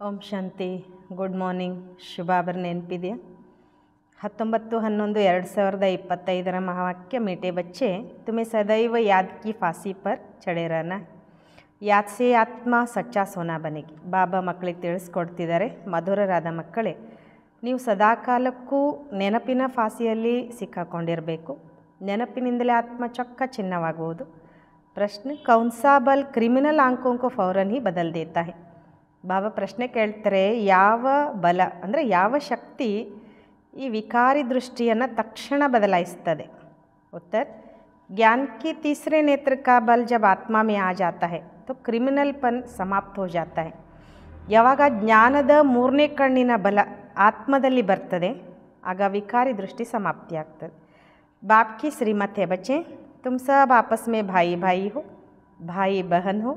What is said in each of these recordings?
ಓಂ ಶಾಂತಿ. Good morning. ಶುಭಾಭರ ನೆನಪಿದೆಯಾ? 19/11/2025 महावाक्य मीठे बच्चे, तुम्हें सदैव याद की फांसी पर चढ़े रहना, याद से आत्मा सच्चा सोना बनेगी. ಬಾಬಾ ಮಕ್ಕಳಿಗೆ ತಿಳಿಸ್ಕೊಡ್ತಿದ್ದಾರೆ, ಮಧುರರಾದ ಮಕ್ಕಳೇ, ನೀವು ಸದಾಕಾಲಕ್ಕೂ ನೆನಪಿನ ಫಾಸಿಯಲ್ಲಿ ಸಿಕ್ಕಾಕೊಂಡಿರಬೇಕು. ನೆನಪಿನಿಂದಲೇ ಆತ್ಮ ಚೊಕ್ಕ ಚಿನ್ನವಾಗುವುದು. ಪ್ರಶ್ನೆ, ಕೌನ್ಸಾ ಬಲ್ ಕ್ರಿಮಿನಲ್ ಆಂಕೋं को फौरन ही बदल देता है. ಬಾಬಾ ಪ್ರಶ್ನೆ ಕೇಳ್ತಾರೆ, ಯಾವ ಬಲ ಅಂದರೆ ಯಾವ ಶಕ್ತಿ ಈ ವಿಕಾರಿ ದೃಷ್ಟಿಯನ್ನು ತಕ್ಷಣ ಬದಲಾಯಿಸ್ತದೆ? ಉತ್ತರ, ज्ञान के तीसरे नेत्र का बल जब आत्मा में आ जाता है तो क्रिमिनलपन समाप्त हो जाता है. ಯಾವಾಗ ಜ್ಞಾನದ ಮೂರನೇ ಕಣ್ಣಿನ ಬಲ ಆತ್ಮದಲ್ಲಿ ಬರ್ತದೆ, ಆಗ ವಿಕಾರಿ ದೃಷ್ಟಿ ಸಮಾಪ್ತಿ ಆಗ್ತದೆ. बाप की श्रीमत है बच्चे, तुम सब आपस में भाई भाई हो, भाई बहन हो,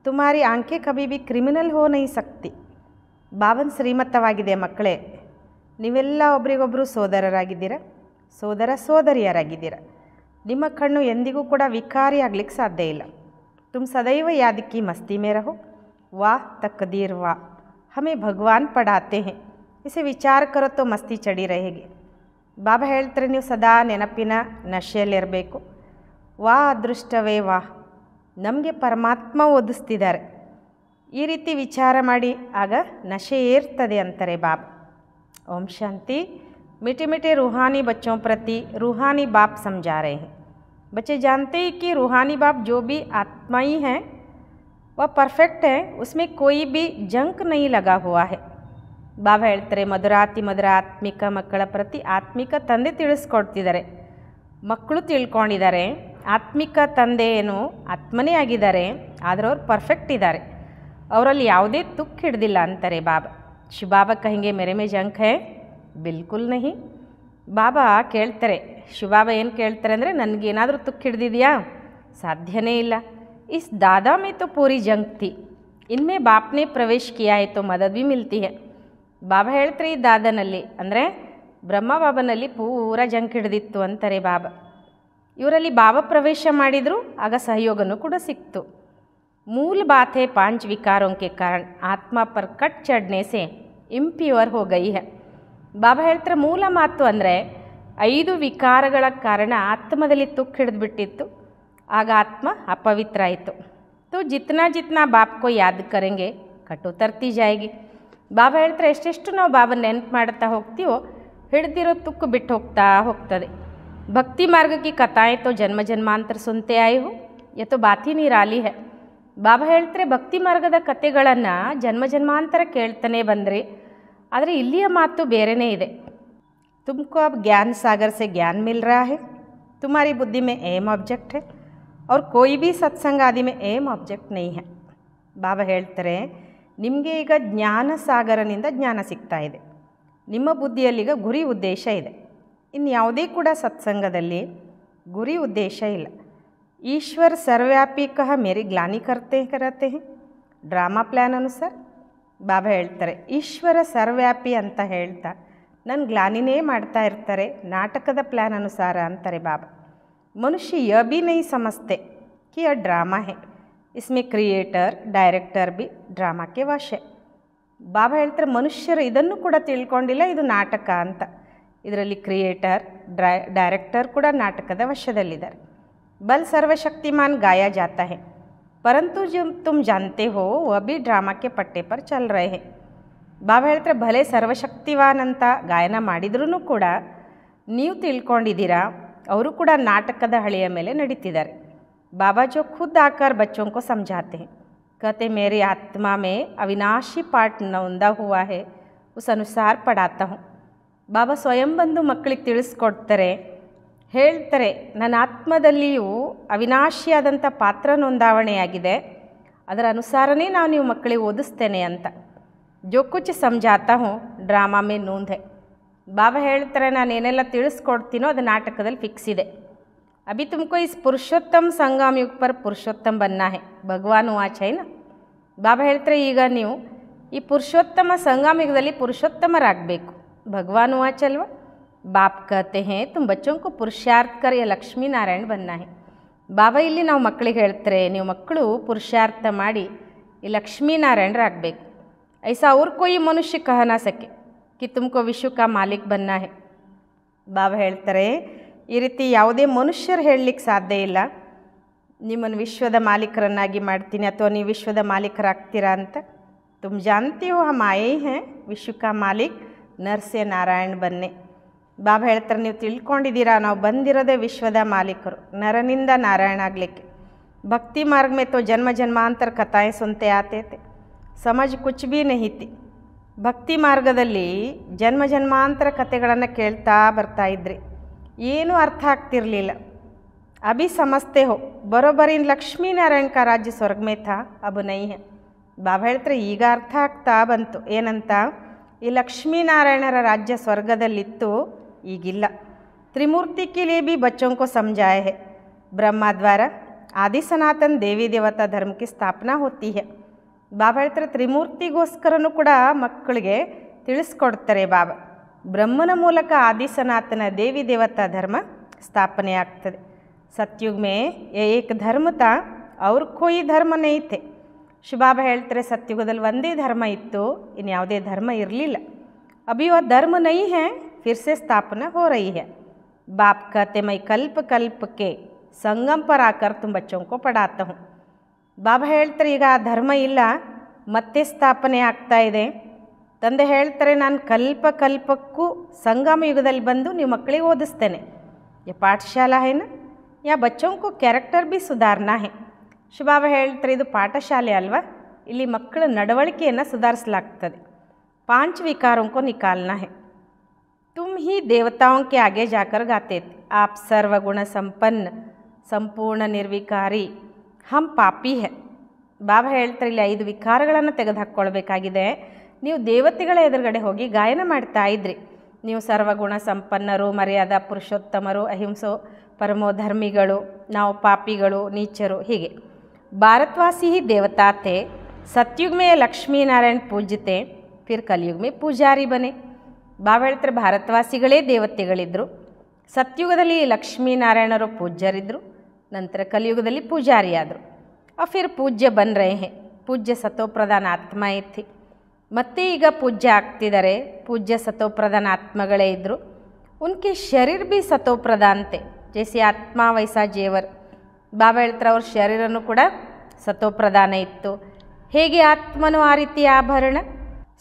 तुम्हारी आंखें कभी भी क्रिमिनल हो नहीं सकती. ಬಾಬನ ಶ್ರೀಮತವಾಗಿದೆ ಮಕ್ಕಳೇ, ನೀವೆಲ್ಲ ಒಬ್ರಿಗೊಬ್ಬರು ಸೋದರರಾಗಿದ್ದೀರ, ಸೋದರ ಸೋದರಿಯರಾಗಿದ್ದೀರ. ನಿಮ್ಮ ಕಣ್ಣು ಎಂದಿಗೂ ಕೂಡ ವಿಕಾರಿ ಆಗಲಿಕ್ಕೆ ಸಾಧ್ಯ ಇಲ್ಲ. तुम सदैव याद की मस्ती में रहो. वाह तकदीर वाह, हमें भगवान पढ़ाते हैं, इसे विचार करो तो मस्ती चढ़ी रहेगी. ಬಾಬಾ ಹೇಳ್ತಾರೆ, ನೀವು ಸದಾ ನೆನಪಿನ ನಶೆಯಲ್ಲಿರಬೇಕು. ವಾಹ್ ಅದೃಷ್ಟವೇ ವಾಹ್, ನಮಗೆ ಪರಮಾತ್ಮ ಓದಿಸ್ತಿದ್ದಾರೆ. ಈ ರೀತಿ ವಿಚಾರ ಮಾಡಿ ಆಗ ನಶೆ ಏರ್ತದೆ ಅಂತಾರೆ ಬಾಬಾ. ಓಂ ಶಾಂತಿ. मीठे मीठे रूहानी बच्चों प्रति रूहानी बाप समझा रहे हैं. बच्चे जानते हैं कि रूहानी बाप जो भी आत्मा ही हैं वह परफेक्ट है, उसमें कोई भी जंक नहीं लगा हुआ है. ಬಾಬಾ ಹೇಳ್ತಾರೆ, ಮಧುರಾತಿ ಮಧುರ ಆತ್ಮಿಕ ಮಕ್ಕಳ ಪ್ರತಿ ಆತ್ಮಿಕ ತಂದೆ ತಿಳಿಸ್ಕೊಡ್ತಿದ್ದಾರೆ. ಮಕ್ಕಳು ತಿಳ್ಕೊಂಡಿದ್ದಾರೆ, ಆತ್ಮಿಕ ತಂದೆ ಏನು ಆತ್ಮನೇ ಆಗಿದ್ದಾರೆ, ಆದರೆ ಅವ್ರು ಪರ್ಫೆಕ್ಟ್ ಇದ್ದಾರೆ, ಅವರಲ್ಲಿ ಯಾವುದೇ ತುಕ್ ಹಿಡ್ದಿಲ್ಲ ಅಂತಾರೆ ಬಾಬಾ. ಶಿವಬಾಬಾ ಕಹಿಂಗೆ ಮೇರೆ ಮೇ ಜಂಕ್ ಹೇ? ಬಿಲ್ಕುಲ್ ನಹಿ. ಬಾಬಾ ಕೇಳ್ತಾರೆ, ಶಿವಬಾಬಾ ಏನು ಕೇಳ್ತಾರೆ ಅಂದರೆ, ನನಗೇನಾದರೂ ತುಕ್ ಹಿಡ್ದಿದೆಯಾ? ಸಾಧ್ಯನೇ ಇಲ್ಲ. ಇಸ್ ದಾದಾ ಮೇ ತೋ ಪೂರಿ ಜಂಕ್ ಥಿ, ಇನ್ಮೇ ಬಾಪ್ನೇ ಪ್ರವೇಶ ಕಿಯಾ ಹೈ ತೋ ಮದದ್ ಭಿ ಮಿಲ್ತಿ ಹೈ. ಬಾಬಾ ಹೇಳ್ತಾರೆ, ಈ ದಾದನಲ್ಲಿ ಅಂದರೆ ಬ್ರಹ್ಮ ಬಾಬನಲ್ಲಿ ಪೂರ ಜಂಕ್ ಹಿಡಿದಿತ್ತು ಅಂತಾರೆ ಬಾಬಾ. ಇವರಲ್ಲಿ ಬಾಬಾ ಪ್ರವೇಶ ಮಾಡಿದರು, ಆಗ ಸಹಯೋಗನೂ ಕೂಡ ಸಿಕ್ತು. ಮೂಲ ಬಾತ್ ಹೈ, 5 ವಿಕಾರೋं के कारण आत्मा पर कट चढ़ने से impure हो गई है. ಬಾಬಾ ಹೇಳ್ತಾರೆ, ಮೂಲ ಮಾತು ಅಂದರೆ 5 ವಿಕಾರಗಳ ಕಾರಣ ಆತ್ಮದಲ್ಲಿ ತುಕ್ಕು ಹಿಡಿದುಬಿಟ್ಟಿತ್ತು, ಆಗ ಆತ್ಮ ಅಪವಿತ್ರ ಆಯಿತು. तो जितना जितना बाप को याद करेंगे कट उतरती जाएगी. ಬಾಬಾ ಹೇಳ್ತಾರೆ, ಎಷ್ಟೆಷ್ಟು ನಾವು ಬಾಬನ ನೆನಪು ಮಾಡ್ತಾ ಹೋಗ್ತೀವೋ ಹಿಡ್ದಿರೋ ತುಕ್ಕು ಬಿಟ್ಟು ಹೋಗ್ತದೆ. ಭಕ್ತಿ ಮಾರ್ಗ ಕಿ ಕಥಾएं तो ಜನ್ಮ ಜನ್ಮಾಂತರ ಸುನ್ತೆ ಆಯೆ ಹೋ, ಯೇ ತೋ ಬಾತ್ ಹಿ ನಿರಾಲಿ ಹೈ. ಬಾಬಾ ಹೇಳ್ತಾರೆ, ಭಕ್ತಿ ಮಾರ್ಗದ ಕಥೆಗಳನ್ನು ಜನ್ಮ ಜನ್ಮಾಂತರ ಕೇಳ್ತಾನೆ ಬಂದ್ರಿ, ಆದರೆ ಇಲ್ಲಿಯ ಮಾತು ಬೇರೆಯೇ ಇದೆ. ತುಮಕೋ ಅಬ್ ಜ್ಞಾನ ಸಾಗರ್ ಸೆ ಜ್ಞಾನ ಮಿಲ್ ರಹಾ ಹೈ, ತುಮಾರಿ ಬುದ್ಧಿ ಮೇ ಏಮ್ ಆಬ್ಜೆಕ್ಟ್ ಹೈ और कोई भी सत्संग आदि में ಏಮ್ ಆಬ್ಜೆಕ್ಟ್ नहीं है. ಬಾಬಾ ಹೇಳ್ತಾರೆ, ನಿಮಗೆ ಈಗ ಜ್ಞಾನ ಸಾಗರನಿಂದ ಜ್ಞಾನ ಸಿಗ್ತಾ ಇದೆ, ನಿಮ್ಮ ಬುದ್ಧಿಯಲ್ಲೀಗ ಗುರಿ ಉದ್ದೇಶ ಇದೆ. ಇನ್ನು ಯಾವುದೇ ಕೂಡ ಸತ್ಸಂಗದಲ್ಲಿ ಗುರಿ ಉದ್ದೇಶ ಇಲ್ಲ. ಈಶ್ವರ್ ಸರ್ವ್ಯಾಪಿ ಕಹ ಮೇರಿ ಗ್ಲಾನಿ ಕರ್ತೆ ಕರತೆ ಡ್ರಾಮಾ ಪ್ಲ್ಯಾನ್ ಅನುಸಾರ. ಬಾಬಾ ಹೇಳ್ತಾರೆ, ಈಶ್ವರ ಸರ್ವ್ಯಾಪಿ ಅಂತ ಹೇಳ್ತಾ ನನ್ನ ಗ್ಲಾನಿನೇ ಮಾಡ್ತಾ ಇರ್ತಾರೆ, ನಾಟಕದ ಪ್ಲ್ಯಾನ್ ಅನುಸಾರ ಅಂತಾರೆ ಬಾಬಾ. मनुष्य यह भी नहीं समझते कि यह ड्रामा है, इसमें क्रिएटर डायरेक्टर भी ड्रामा के वश है. ಬಾಬಾ ಹೇಳ್ತಾರೆ, ಮನುಷ್ಯರು ಇದನ್ನು ಕೂಡ ತಿಳ್ಕೊಂಡಿಲ್ಲ, ಇದು ನಾಟಕ ಅಂತ. ಇದರಲ್ಲಿ ಕ್ರಿಯೇಟರ್ ಡೈರೆಕ್ಟರ್ ಕೂಡ ನಾಟಕದ ವಶದಲ್ಲಿದ್ದಾರೆ. ಬಲ್ ಸರ್ವಶಕ್ತಿಮಾನ್ ಗಾಯ ಜಾತಾ है, परंतु जो तुम जानते हो वह भी ड्रामा के पट्टे पर चल रहे हैं. ಬಾಬಾ ಹೇಳ್ತಾರೆ, ಭಲೆ ಸರ್ವಶಕ್ತಿವಾನ್ ಅಂತ ಗಾಯನ ಮಾಡಿದ್ರೂ ಕೂಡ ನೀವು ತಿಳ್ಕೊಂಡಿದ್ದೀರಾ, ಅವರು ಕೂಡ ನಾಟಕದ ಹಳೆಯ ಮೇಲೆ ನಡೀತಿದ್ದಾರೆ. ಬಾಬಾ ಜೋ ಖುದ್ ಆಕರ್ ಬಚ್ಚೋं को समझाते हैं, कहते मेरे आत्मा में अविनाशी पार्ट नौंदा हुआ है, उस अनुसार पढ़ाता हूँ. ಬಾಬಾ ಸ್ವಯಂ ಬಂದು ಮಕ್ಕಳಿಗೆ ತಿಳಿಸ್ಕೊಡ್ತಾರೆ, ಹೇಳ್ತಾರೆ, ನನ್ನ ಆತ್ಮದಲ್ಲಿಯೂ ಅವಿನಾಶಿಯಾದಂಥ ಪಾತ್ರ ನೋಂದಾವಣೆಯಾಗಿದೆ, ಅದರ ಅನುಸಾರನೇ ನೀವು ಮಕ್ಕಳಿಗೆ ಓದಿಸ್ತೇನೆ ಅಂತ. ಜೋ ಕುಚ್ ಸಮझाता हूँ ಡ್ರಾಮಾ ಮೇ ನೂಂದ್ ಹೈ. ಬಾಬಾ ಹೇಳ್ತಾರೆ, ನಾನು ಏನೆಲ್ಲ ತಿಳಿಸ್ಕೊಡ್ತೀನೋ ಅದು ನಾಟಕದಲ್ಲಿ ಫಿಕ್ಸ್ ಇದೆ. ಅಭಿ ತುಮಕೋ ಇಸ್ ಪುರುಷೋತ್ತಮ ಸಂಗಮ ಯುಗ ಪರ್ ಪುರುಷೋತ್ತಮ ಬನ್ನ ಹೈ, ಭಗವಾನ್ ವಾಚ್ ಹೈ ನಾ. ಬಾಬಾ ಹೇಳ್ತಾರೆ, ಈಗ ನೀವು ಈ ಪುರುಷೋತ್ತಮ ಸಂಗಮ ಯುಗದಲ್ಲಿ ಪುರುಷೋತ್ತಮರಾಗಬೇಕು, ಭಗವಾನ್ ವಾಚ್ ಅಲ್ವಾ. ಬಾಪ್ ಕಹತೆ ಹೇ ತುಮ್ ಬಚ್ಚೋं को ಪುರುಷಾರ್ಥ ಕರ್ ಯಾ ಲಕ್ಷ್ಮೀ ನಾರಾಯಣ ಬನ್ನ ಹೈ. ಬಾಬಾ ಇಲ್ಲಿ ನಾವು ಮಕ್ಕಳಿಗೆ ಹೇಳ್ತಾರೆ, ನೀವು ಮಕ್ಕಳು ಪುರುಷಾರ್ಥ ಮಾಡಿ ಈ ಲಕ್ಷ್ಮೀನಾರಾಯಣರಾಗಬೇಕು. ऐसा और कोई मनुष्य कह ना सके कि तुमको विश्व का मालिक बनना है. ಬಾಬಾ ಹೇಳ್ತಾರೆ, ಈ ರೀತಿ ಯಾವುದೇ ಮನುಷ್ಯರು ಹೇಳಲಿಕ್ಕೆ ಸಾಧ್ಯ ಇಲ್ಲ, ನಿಮ್ಮನ್ನು ವಿಶ್ವದ ಮಾಲೀಕರನ್ನಾಗಿ ಮಾಡ್ತೀನಿ ಅಥವಾ ನೀವು ವಿಶ್ವದ ಮಾಲೀಕರಾಗ್ತೀರಾ ಅಂತ. तुम जानती हो हम आए हैं विश्व का मालिक नर से नारायण बनने. ಬಾಬಾ ಹೇಳ್ತಾರೆ, ನೀವು ತಿಳ್ಕೊಂಡಿದ್ದೀರಾ ನಾವು ಬಂದಿರೋದೇ ವಿಶ್ವದ ಮಾಲೀಕರು, ನರನಿಂದ ನಾರಾಯಣ ಆಗಲಿಕ್ಕೆ. भक्ति मार्ग में तो जन्म जन्मांतर कथाएं सुनते आते थे, समझ कुछ भी नहीं थी. ಭಕ್ತಿ ಮಾರ್ಗದಲ್ಲಿ ಜನ್ಮ ಜನ್ಮಾಂತರ ಕಥೆಗಳನ್ನು ಕೇಳ್ತಾ ಬರ್ತಾ ಇದ್ರಿ, ಏನೂ ಅರ್ಥ ಆಗ್ತಿರಲಿಲ್ಲ. ಅಭಿ ಸಮಸ್ತೆ ಹೋ ಬರೋಬ್ಬರಿ ಲಕ್ಷ್ಮೀನಾರಾಯಣ ಕಾ ರಾಜ್ಯ ಸ್ವರ್ಗ ಮೇ ಥಾ ಅಬ್ ನೈ ಹೈ. ಬಾಬಾ ಹೇಳ್ತಾರೆ, ಈಗ ಅರ್ಥ ಆಗ್ತಾ ಬಂತು. ಏನಂತ? ಈ ಲಕ್ಷ್ಮೀನಾರಾಯಣರ ರಾಜ್ಯ ಸ್ವರ್ಗದಲ್ಲಿತ್ತು, ಈಗಿಲ್ಲ. त्रिमूर्ति के लिए भी बच्चों को समझाया है. ब्रह्मा द्वारा आदि सनातन देवी देवता धर्म की स्थापना होती है. ಬಾಬಾ ಹೇಳ್ತಾರೆ, ತ್ರಿಮೂರ್ತಿಗೋಸ್ಕರನೂ ಕೂಡ ಮಕ್ಕಳಿಗೆ ತಿಳಿಸ್ಕೊಡ್ತಾರೆ ಬಾಬಾ. ಬ್ರಹ್ಮನ ಮೂಲಕ ಆದಿ ಸನಾತನ ದೇವಿ ದೇವತಾ ಧರ್ಮ ಸ್ಥಾಪನೆ ಆಗ್ತದೆ. ಸತ್ಯುಗ ಮೇ ಏಕ ಧರ್ಮ ತಾ ಅವ್ರ ಕೋಯಿ ಧರ್ಮ ನೈತೆ. ಶಿವಬಾಬಾ ಹೇಳ್ತಾರೆ, ಸತ್ಯುಗದಲ್ಲಿ ಒಂದೇ ಧರ್ಮ ಇತ್ತು, ಇನ್ಯಾವುದೇ ಧರ್ಮ ಇರಲಿಲ್ಲ. ಅಭಿ ವಹ ಧರ್ಮ ನೈ ಹೈ, ಫಿರ್ ಸೆ ಸ್ಥಾಪನಾ ಹೋ ರಹಿ ಹೈ. ಬಾಪ್ ಕಹತೆ ಮೈ ಕಲ್ಪ ಕಲ್ಪ ಕೆ ಸಂಗಮ್ ಪರ್ ಆಕರ್ ತುಮ್ ಬಚ್ಚೋಂ ಕೋ ಪಢಾತಾ ಹೂಂ. ಬಾಬಾ ಹೇಳ್ತಾರೆ, ಈಗ ಆ ಧರ್ಮ ಇಲ್ಲ, ಮತ್ತೆ ಸ್ಥಾಪನೆ ಆಗ್ತಾ ಇದೆ. ತಂದೆ ಹೇಳ್ತಾರೆ, ನಾನು ಕಲ್ಪ ಕಲ್ಪಕ್ಕೂ ಸಂಗಮ ಯುಗದಲ್ಲಿ ಬಂದು ನೀವು ಮಕ್ಕಳಿಗೆ ಓದಿಸ್ತೇನೆ. ಯಾ ಪಾಠಶಾಲಾ ಹೈನ ಯಾ ಬಚ್ಚೋಂಕು ಕ್ಯಾರೆಕ್ಟರ್ ಬಿ ಸುಧಾರನಾ ಹೈ. ಶಿವಬಾಬಾ ಹೇಳ್ತಾರೆ, ಇದು ಪಾಠಶಾಲೆ ಅಲ್ವಾ, ಇಲ್ಲಿ ಮಕ್ಕಳ ನಡವಳಿಕೆಯನ್ನು ಸುಧಾರಿಸಲಾಗ್ತದೆ. 5 ವಿಕಾರೋं को निकालना है. तुम ही देवताओं के आगे जाकर गाते थे, आप सर्वगुण संपन्न संपूर्ण निर्विकारी हम ಪಾಪಿ ಹೇ. ಬಾಬಾ ಹೇಳ್ತಾರೆ, ಇಲ್ಲಿ 5 ವಿಕಾರಗಳನ್ನು ತೆಗೆದುಹಾಕ್ಕೊಳ್ಬೇಕಾಗಿದೆ. ನೀವು ದೇವತೆಗಳ ಎದುರುಗಡೆ ಹೋಗಿ ಗಾಯನ ಮಾಡ್ತಾ ಇದ್ರಿ. ನೀವು ಸರ್ವಗುಣ ಸಂಪನ್ನರು, ಮರ್ಯಾದಾ ಪುರುಷೋತ್ತಮರು, ಅಹಿಂಸೋ ಪರಮೋ ಧರ್ಮಿಗಳು, ನಾವು ಪಾಪಿಗಳು, ನೀಚರು. ಹೀಗೆ ಭಾರತವಾಸಿ ಹಿ ದೇವತಾ ಥೇ. ಸತ್ಯುಗ ಮೇ ಲಕ್ಷ್ಮೀನಾರಾಯಣ ಪೂಜ್ಯತೆ, ಫಿರ್ ಕಲಿಯುಗ ಮೇ ಪೂಜಾರಿ ಬನೆ. ಬಾಬಾ ಹೇಳ್ತಾರೆ, ಭಾರತವಾಸಿಗಳೇ ದೇವತೆಗಳಿದ್ದರು, ಸತ್ಯುಗದಲ್ಲಿ ಲಕ್ಷ್ಮೀನಾರಾಯಣರು ಪೂಜ್ಯರಿದ್ದರು, ನಂತರ ಕಲಿಯುಗದಲ್ಲಿ ಪೂಜಾರಿಯಾದರು. ಫಿರ್ ಪೂಜ್ಯ ಬನ್ ರಹೆ ಹೇ, ಪೂಜ್ಯ ಸತೋಪ್ರಧಾನ ಆತ್ಮ ಐತಿ. ಮತ್ತೆ ಈಗ ಪೂಜ್ಯ ಆಗ್ತಿದ್ದಾರೆ, ಪೂಜ್ಯ ಸತೋಪ್ರಧಾನ ಆತ್ಮಗಳೇ ಇದ್ದರು. ಉನ್ಕೆ ಶರೀರ ಬಿ ಸತೋಪ್ರಧಾನತೆ, ಜೈಸಿ ಆತ್ಮ ವೈಸಾ ಜೇವರ್. ಬಾಬಾ ಹೇಳ್ತಾರೆ, ಅವ್ರ ಶರೀರನೂ ಕೂಡ ಸತೋಪ್ರಧಾನ ಇತ್ತು. ಹೇಗೆ ಆತ್ಮನೂ ಆ ರೀತಿ ಆಭರಣ.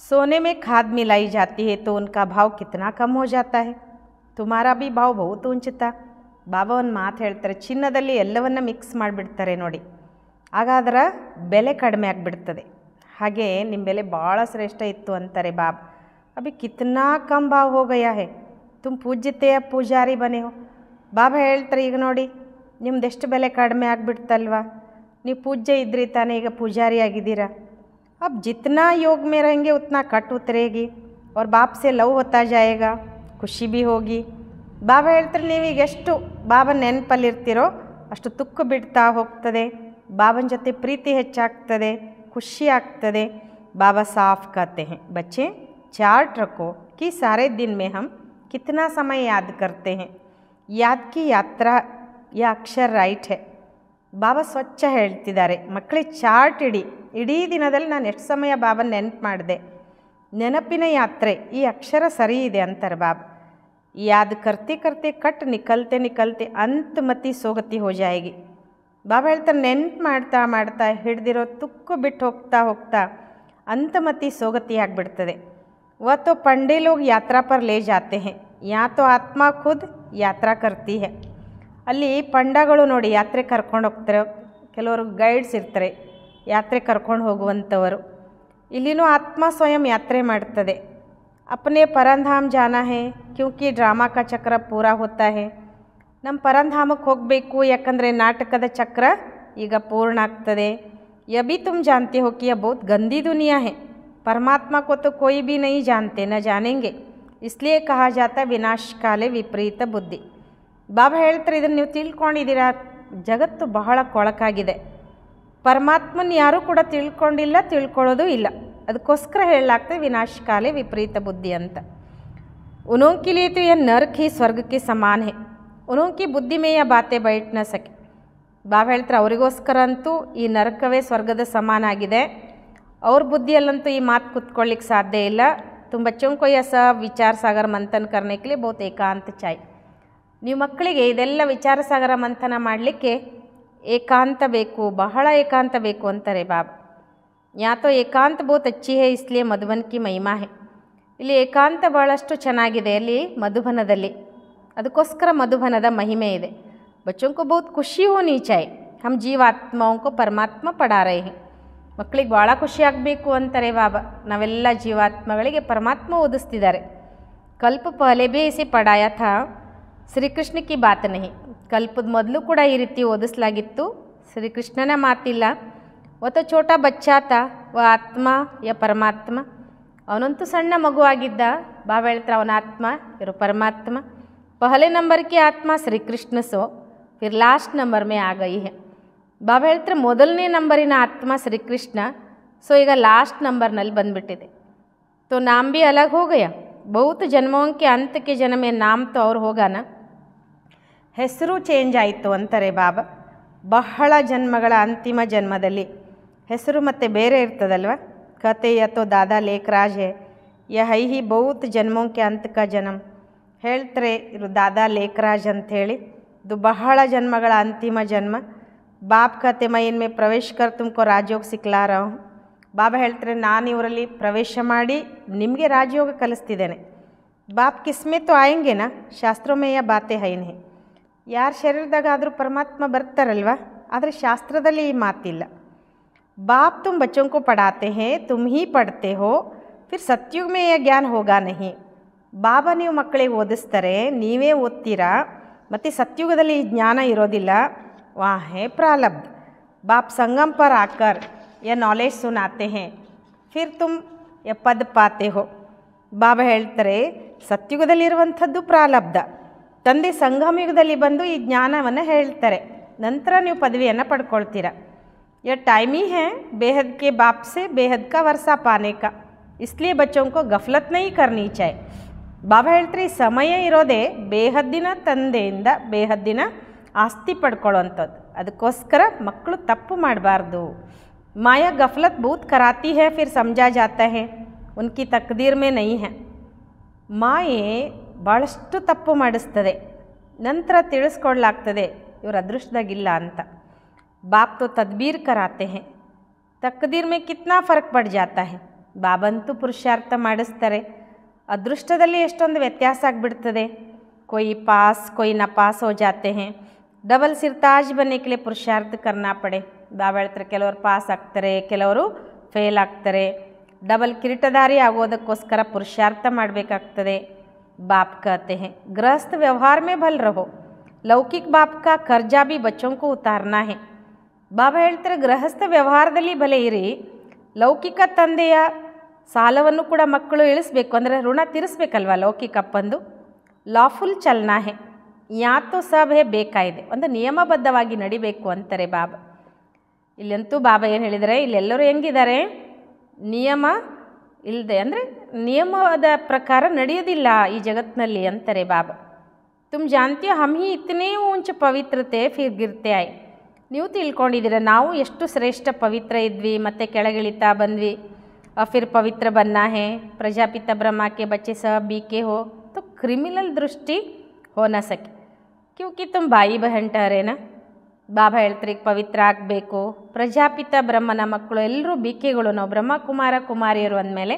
सोने में खाद मिलाई जाती है तो उनका भाव कितना कम हो जाता है. तुम्हारा भी भाव बहुत ऊंच था. ಬಾಬಾ ಒಂದು ಮಾತು ಹೇಳ್ತಾರೆ, ಚಿನ್ನದಲ್ಲಿ ಎಲ್ಲವನ್ನು ಮಿಕ್ಸ್ ಮಾಡಿಬಿಡ್ತಾರೆ ನೋಡಿ, ಆಗ ಅದರ ಬೆಲೆ ಕಡಿಮೆ ಆಗಿಬಿಡ್ತದೆ. ಹಾಗೆ ನಿಮ್ಮ ಬೆಲೆ ಭಾಳ ಶ್ರೇಷ್ಠ ಇತ್ತು ಅಂತಾರೆ ಬಾಬಾ. ಅಭಿ ಕಿತ್ನಾ ಕಮ್ ಭಾವ್ ಹೋ ಗಯಾ ಹೇ, ತುಮ್ ಪೂಜ್ಯತೆಯ ಪೂಜಾರಿ ಬನೆ ಹೋ. ಬಾಬಾ ಹೇಳ್ತಾರೆ, ಈಗ ನೋಡಿ ನಿಮ್ದೆಷ್ಟು ಬೆಲೆ ಕಡಿಮೆ ಆಗಿಬಿಡ್ತಲ್ವಾ, ನೀವು ಪೂಜ್ಯ ಇದ್ರಿ ತಾನೇ, ಈಗ ಪೂಜಾರಿ ಆಗಿದ್ದೀರಾ. अब जितना योग में रहेंगे उतना कट उतरेगी और बाप से लव होता जाएगा, ಖುಷಿ भी होगी. ಬಾಬಾ ಹೇಳ್ತಾರೆ, ನೀವೀಗ ಎಷ್ಟು ಬಾಬಾ ನೆನಪಲ್ಲಿರ್ತೀರೋ ಅಷ್ಟು ತುಕ್ಕು ಬಿಡ್ತಾ ಹೋಗ್ತದೆ, ಬಾಬನ ಜೊತೆ ಪ್ರೀತಿ ಹೆಚ್ಚಾಗ್ತದೆ, ಖುಷಿ ಆಗ್ತದೆ. बाबा साफ कहते हैं, बच्चे चार्ट रखो कि सारे दिन में हम कितना समय याद करते हैं. याद की यात्रा यह अक्षर राइट है. ಬಾಬಾ ಸ್ವಚ್ಛ ಹೇಳ್ತಿದ್ದಾರೆ, ಮಕ್ಕಳಿಗೆ ಚಾರ್ಟ್ ಇಡೀ ದಿನದಲ್ಲಿ ನಾನು ಎಷ್ಟು ಸಮಯ ಬಾಬಾ ನೆನಪು ಮಾಡಿದೆ, ನೆನಪಿನ ಯಾತ್ರೆ ಈ ಅಕ್ಷರ ಸರಿ ಇದೆ ಅಂತಾರೆ ಬಾಬಾ. ಯಾದ್ ಕರ್ತೆ ಕರ್ತೆ ಕಟ್ ನಿಕಲ್ತೆ ನಿಕಲ್ತೆ ಅಂತಮತಿ ಸೋಗತಿ ಹೋ ಜಾಯೇಗಿ. ಬಾಬಾ ಹೇಳ್ತಾರೆ, ನೆನಪು ಮಾಡ್ತಾ ಮಾಡ್ತಾ ಹಿಡ್ದಿರೋ ತುಕ್ಕು ಬಿಟ್ಟು ಹೋಗ್ತಾ ಹೋಗ್ತಾ ಅಂತಮತಿ ಸೋಗತಿ ಆಗಿಬಿಡ್ತದೆ. ವ ತೋ ಪಂಡೆ ಲೋಗ್ ಯಾತ್ರಾ ಪರ್ ಲೇ ಜಾತೆ ಹೇ, ಯಾ ತೋ ಆತ್ಮ ಖುದ್ ಯಾತ್ರಾ ಕರ್ತಿ ಹೇ. ಅಲ್ಲಿ ಪಂಡಗಳು ನೋಡಿ ಯಾತ್ರೆ ಕರ್ಕೊಂಡು ಹೋಗ್ತಾರೆ, ಕೆಲವರು ಗೈಡ್ಸ್ ಇರ್ತಾರೆ ಯಾತ್ರೆ ಕರ್ಕೊಂಡು ಹೋಗುವಂಥವರು. ಇಲ್ಲಿನೂ ಆತ್ಮ ಸ್ವಯಂ ಯಾತ್ರೆ ಮಾಡ್ತದೆ. अपने परमधाम जाना है क्योंकि ड्रामा का चक्र पूरा होता है. ನಮ್ಮ ಪರಂಧಾಮಕ್ಕೆ ಹೋಗಬೇಕು, ಯಾಕಂದರೆ ನಾಟಕದ ಚಕ್ರ ಈಗ ಪೂರ್ಣ ಆಗ್ತದೆ. ಯಬಿ ತುಮ್ ಜಾನ್ತೆ ಹೋ ಕಿ ಯಹ ಬಹುತ್ ಗಂದಿ ದುನಿಯಾ ಹೈ, परमात्मा को तो कोई भी नहीं जानते न जानेंगे, इसलिए कहा जाता विनाश काले विपरीत बुद्धि. ಬಾಬಾ ಹೇಳ್ತಾರೆ, ಇದನ್ನು ನೀವು ತಿಳ್ಕೊಂಡಿದ್ದೀರಾ, ಜಗತ್ತು ಬಹಳ ಕೊಳಕಾಗಿದೆ, ಪರಮಾತ್ಮನ ಯಾರೂ ಕೂಡ ತಿಳ್ಕೊಂಡಿಲ್ಲ, ತಿಳ್ಕೊಳ್ಳೋದು ಇಲ್ಲ. ಅದಕ್ಕೋಸ್ಕರ ಹೇಳಲಾಗ್ತದೆ ವಿನಾಶ ಕಾಲೇ ವಿಪರೀತ ಬುದ್ಧಿ ಅಂತ. उन्हों के लिए तो यह नरक ही स्वर्ग के समान है, उन्हों की बुद्धि में यह बातें बैठ न सके. ಬಾಬಾ ಹೇಳ್ತಾರೆ, ಅವರಿಗೋಸ್ಕರ ಅಂತೂ ಈ ನರಕವೇ ಸ್ವರ್ಗದ ಸಮಾನ ಆಗಿದೆ. ಅವ್ರ ಬುದ್ಧಿಯಲ್ಲಂತೂ ಈ ಮಾತು ಕುತ್ಕೊಳ್ಳಿಕ್ಕೆ ಸಾಧ್ಯ ಇಲ್ಲ. तुम बच्चों को यह सब विचार सागर मंथन करने के लिए बहुत एकांत चाहिए. ನೀವು ಮಕ್ಕಳಿಗೆ ಇದೆಲ್ಲ ವಿಚಾರ ಸಾಗರ ಮಂಥನ ಮಾಡಲಿಕ್ಕೆ ಏಕಾಂತ ಬೇಕು, ಬಹಳ ಏಕಾಂತ ಬೇಕು ಅಂತಾರೆ ಬಾಬಾ. ಯಾ ತೋ ಏಕಾಂತ ಬಹುತ್ ಅಚ್ಚಿ ಹೈ, ಇಸ್ಲಿಯೇ ಮಧುಬನ್ ಕಿ ಮಹಿಮಾ ಹೈ. ಇಲ್ಲಿ ಏಕಾಂತ ಭಾಳಷ್ಟು ಚೆನ್ನಾಗಿದೆ ಅಲ್ಲಿ ಮಧುಬನದಲ್ಲಿ, ಅದಕ್ಕೋಸ್ಕರ ಮಧುಬನದ ಮಹಿಮೆ ಇದೆ. ಬಚ್ಚೋं को बहुत खुशी होनी चाहिए, हम ಜೀವಾತ್ಮಾओं को ಪರಮಾತ್ಮ ಪಡಾ ರಹೇ ಹೈ. ಮಕ್ಕಳಿಗೆ ಭಾಳ ಖುಷಿ ಆಗಬೇಕು ಅಂತಾರೆ ಬಾಬಾ. ನಾವೆಲ್ಲ ಜೀವಾತ್ಮಗಳಿಗೆ ಪರಮಾತ್ಮ ಓದಿಸ್ತಿದ್ದಾರೆ. ಕಲ್ಪ ಪಹಲೆ ಭೀ ಇಸಿ ಪಡಾಯ ಥಾ, ಶ್ರೀಕೃಷ್ಣ ಕಿ ಬಾತ್ ನಹಿ. ಕಲ್ಪದ ಮೊದಲು ಕೂಡ ಈ ರೀತಿ ಓದಿಸಲಾಗಿತ್ತು, ಶ್ರೀಕೃಷ್ಣನ ಮಾತಿಲ್ಲ. ಒತ್ತು ಛೋಟಾ ಬಚ್ಚಾತ ವ ಆತ್ಮ ಯ ಪರಮಾತ್ಮ. ಅವನಂತೂ ಸಣ್ಣ ಮಗುವಾಗಿದ್ದ. ಬಾಬಾ ಹೇಳ್ತಾರೆ ಅವನ ಆತ್ಮ, ಇವರು ಪರಮಾತ್ಮ. ಪಹಲೆ ನಂಬರ್ ಕಿ ಆತ್ಮ ಶ್ರೀಕೃಷ್ಣ ಸೋ ಫಿರ್ ಲಾಸ್ಟ್ ನಂಬರ್ ಮೇ ಆ ಗಯಿ ಹೈ. ಬಾಬಾ ಹೇಳ್ತಾರೆ ಮೊದಲನೇ ನಂಬರಿನ ಆತ್ಮ ಶ್ರೀಕೃಷ್ಣ, ಸೊ ಈಗ ಲಾಸ್ಟ್ ನಂಬರ್ನಲ್ಲಿ ಬಂದುಬಿಟ್ಟಿದೆ. ತೋ ನಾಮ್ ಭೀ ಅಲಗ್ ಹೋ ಗಯಾ, ಬಹುತ್ ಜನ್ಮೋಂಕೆ ಅಂತಕ್ಕೆ ಜನ್ಮೆ ನಾಮ್ ತೋ ಅವ್ರು ಹೋಗಾನ. ಹೆಸರು ಚೇಂಜ್ ಆಯಿತು ಅಂತಾರೆ ಬಾಬಾ. ಬಹಳ ಜನ್ಮಗಳ ಅಂತಿಮ ಜನ್ಮದಲ್ಲಿ ಹೆಸರು ಮತ್ತೆ ಬೇರೆ ಇರ್ತದಲ್ವ. ಕತೆ ಯತೋ ದಾದಾ ಲೇಖರಾಜ್ ಹೇ, ಯ ಹೈ ಹಿ ಬಹುತ್ ಜನ್ಮೋಂಕೆ ಅಂತಕ ಜನ್ಮ. ಹೇಳ್ತಾರೆ ಇರು ದಾದಾ ಲೇಖರಾಜ್ ಅಂಥೇಳಿ, ಇದು ಬಹಳ ಜನ್ಮಗಳ ಅಂತಿಮ ಜನ್ಮ. ಬಾಬ್ ಕತೆ ಮೈ ಇನ್ಮೇ ಪ್ರವೇಶ ಕರ್ ತುಮಕೋ ರಾಜಯೋಗ ಸಿಕ್ಲಾ ರಹ ಹೂಂ. ಬಾಬಾ ಹೇಳ್ತಾರೆ ನಾನು ಇವರಲ್ಲಿ ಪ್ರವೇಶ ಮಾಡಿ ನಿಮಗೆ ರಾಜಯೋಗ ಕಲಿಸ್ತಿದ್ದೇನೆ. ಬಾಪ್ ಕಿಸ್ಮೆ ತೋ ಆಯಂಗೆನಾ, ಶಾಸ್ತ್ರಮೇಯ ಬಾತೆ ಹೈನೇ. ಯಾರ ಶರೀರದಾಗಾದರೂ ಪರಮಾತ್ಮ ಬರ್ತಾರಲ್ವ, ಆದರೆ ಶಾಸ್ತ್ರದಲ್ಲಿ ಈ ಮಾತಿಲ್ಲ. बाप तुम बच्चों को पढ़ाते हैं, तुम ही पढ़ते हो, फिर सत्युग में यह ज्ञान होगा नहीं. ಬಾಬಾ ನೀವು ಮಕ್ಕಳಿಗೆ ಓದಿಸ್ತಾರೆ, ನೀವೇ ಓದ್ತೀರಾ, ಮತ್ತು ಸತ್ಯುಗದಲ್ಲಿ ಈ ಜ್ಞಾನ ಇರೋದಿಲ್ಲ. वहाँ है प्रारब्ध. बाप संगम पर आकर यह नॉलेज सुनाते हैं, फिर तुम यह पद पाते हो. ಬಾಬಾ ಹೇಳ್ತಾರೆ ಸತ್ಯುಗದಲ್ಲಿರುವಂಥದ್ದು ಪ್ರಾರಬ್ಧ. ತಂದೆ ಸಂಗಮ ಯುಗದಲ್ಲಿ ಬಂದು ಈ ಜ್ಞಾನವನ್ನು ಹೇಳ್ತಾರೆ, ನಂತರ ನೀವು ಪದವಿಯನ್ನು ಪಡ್ಕೊಳ್ತೀರಾ. यह टाइम ही है बेहद के बाप से बेहद का वर्षा पाने का, इसलिए बच्चों को गफलत नहीं करनी चाहिए. ಬಾಬಾ ಹೇಳ್ತಾರೆ ಈ ಸಮಯ ಇರೋದೇ ಬೇಹದ್ದಿನ ತಂದೆಯಿಂದ ಬೇಹದ್ದಿನ ಆಸ್ತಿ ಪಡ್ಕೊಳ್ಳೋವಂಥದ್ದು. ಅದಕ್ಕೋಸ್ಕರ ಮಕ್ಕಳು ತಪ್ಪು ಮಾಡಬಾರ್ದು. ಮಾಯಾ ಗಫಲತ್ ಬಹುತ್ ಕರಾತಿ ಹೈ, ಫಿರ್ ಸಮಜಾ ಜಾತಾ ಹೈ ಉನ್ಕಿ ತಕ್ದೀರ್ ಮೇ ನಹೀ ಹೈ. ಮಾಯೆ ಭಾಳಷ್ಟು ತಪ್ಪು ಮಾಡಿಸ್ತದೆ, ನಂತರ ತಿಳಿಸ್ಕೊಡ್ಲಾಗ್ತದೆ ಇವ್ರ ಅದೃಷ್ಟದಾಗಿಲ್ಲ ಅಂತ. बाप तो तदबीर कराते हैं, तकदीर में कितना फ़र्क पड़ जाता है. ಬಾಬಂತೂ ಪುರುಷಾರ್ಥ ಮಾಡಿಸ್ತಾರೆ, ಅದೃಷ್ಟದಲ್ಲಿ ಎಷ್ಟೊಂದು ವ್ಯತ್ಯಾಸ ಆಗಿಬಿಡ್ತದೆ. कोई पास कोई नपास हो जाते हैं. डबल सिरताज बनने के लिए पुरुषार्थ करना पड़े. ಬಾಬಾ ಹೇಳ್ತಾರೆ ಕೆಲವರು ಪಾಸ್ ಆಗ್ತಾರೆ, ಕೆಲವರು ಫೇಲ್ ಆಗ್ತಾರೆ. ಡಬಲ್ ಕಿರೀಟಧಾರಿ ಆಗೋದಕ್ಕೋಸ್ಕರ ಪುರುಷಾರ್ಥ ಮಾಡಬೇಕಾಗ್ತದೆ. बाप कहते हैं गृहस्थ व्यवहार में भल रहो, लौकिक बाप का कर्जा भी बच्चों को उतारना है. ಬಾಬಾ ಹೇಳ್ತಾರೆ ಗೃಹಸ್ಥ ವ್ಯವಹಾರದಲ್ಲಿ ಬಲೆ ಇರಿ, ಲೌಕಿಕ ತಂದೆಯ ಸಾಲವನ್ನು ಕೂಡ ಮಕ್ಕಳು ಇಳಿಸ್ಬೇಕು, ಅಂದರೆ ಋಣ ತೀರಿಸ್ಬೇಕಲ್ವ ಲೌಕಿಕ ಅಪ್ಪಂದು. ಲಾಫುಲ್ ಚಲನಾ ಹೇ, ಯಾತೋ ಸಬ್ ಹೇ ಬೇಕಾಯಿದೆ, ಒಂದು ನಿಯಮಬದ್ಧವಾಗಿ ನಡಿಬೇಕು ಅಂತಾರೆ ಬಾಬಾ. ಇಲ್ಲಂತೂ ಬಾಬಾ ಏನು ಹೇಳಿದರೆ, ಇಲ್ಲೆಲ್ಲರೂ ಹೆಂಗಿದ್ದಾರೆ, ನಿಯಮ ಇಲ್ಲದೆ ಅಂದರೆ ನಿಯಮದ ಪ್ರಕಾರ ನಡೆಯೋದಿಲ್ಲ ಈ ಜಗತ್ತಿನಲ್ಲಿ ಅಂತಾರೆ ಬಾಬಾ. ತುಮ್ ಜಾನ್ತೀಯೋ ಹಮ್ ಹಿ ಇತನೇ ಊಂಚ ಪವಿತ್ರತೆ ಫಿರ್ ಗಿರ್ತೆ ಆಯ್. ನೀವು ತಿಳ್ಕೊಂಡಿದ್ದೀರ ನಾವು ಎಷ್ಟು ಶ್ರೇಷ್ಠ ಪವಿತ್ರ ಇದ್ವಿ, ಮತ್ತು ಕೆಳಗಿಳಿತಾ ಬಂದ್ವಿ. ಫಿರ್ ಪವಿತ್ರ ಬನ್ನ ಹೇ, ಪ್ರಜಾಪಿತ ಬ್ರಹ್ಮ ಕೆ ಬಚ್ಚೆ ಸಹ ಬೀಕೆ ಹೋ, तो ಕ್ರಿಮಿನಲ್ ದೃಷ್ಟಿ ಹೋ ನ ಸಕೆ ಕ್ಯೂಕಿ ತುಮ್ ಬಾಯಿ ಬಹನ್ ಟಹರೇನಾ. ಬಾಬಾ ಹೇಳ್ತಾರೆ ಈಗ ಪವಿತ್ರ ಆಗಬೇಕು. ಪ್ರಜಾಪಿತ ಬ್ರಹ್ಮನ ಮಕ್ಕಳು ಎಲ್ಲರೂ ಬೀಕೆಗಳು, ನಾವು ಬ್ರಹ್ಮ ಕುಮಾರ ಕುಮಾರಿಯರು ಅಂದಮೇಲೆ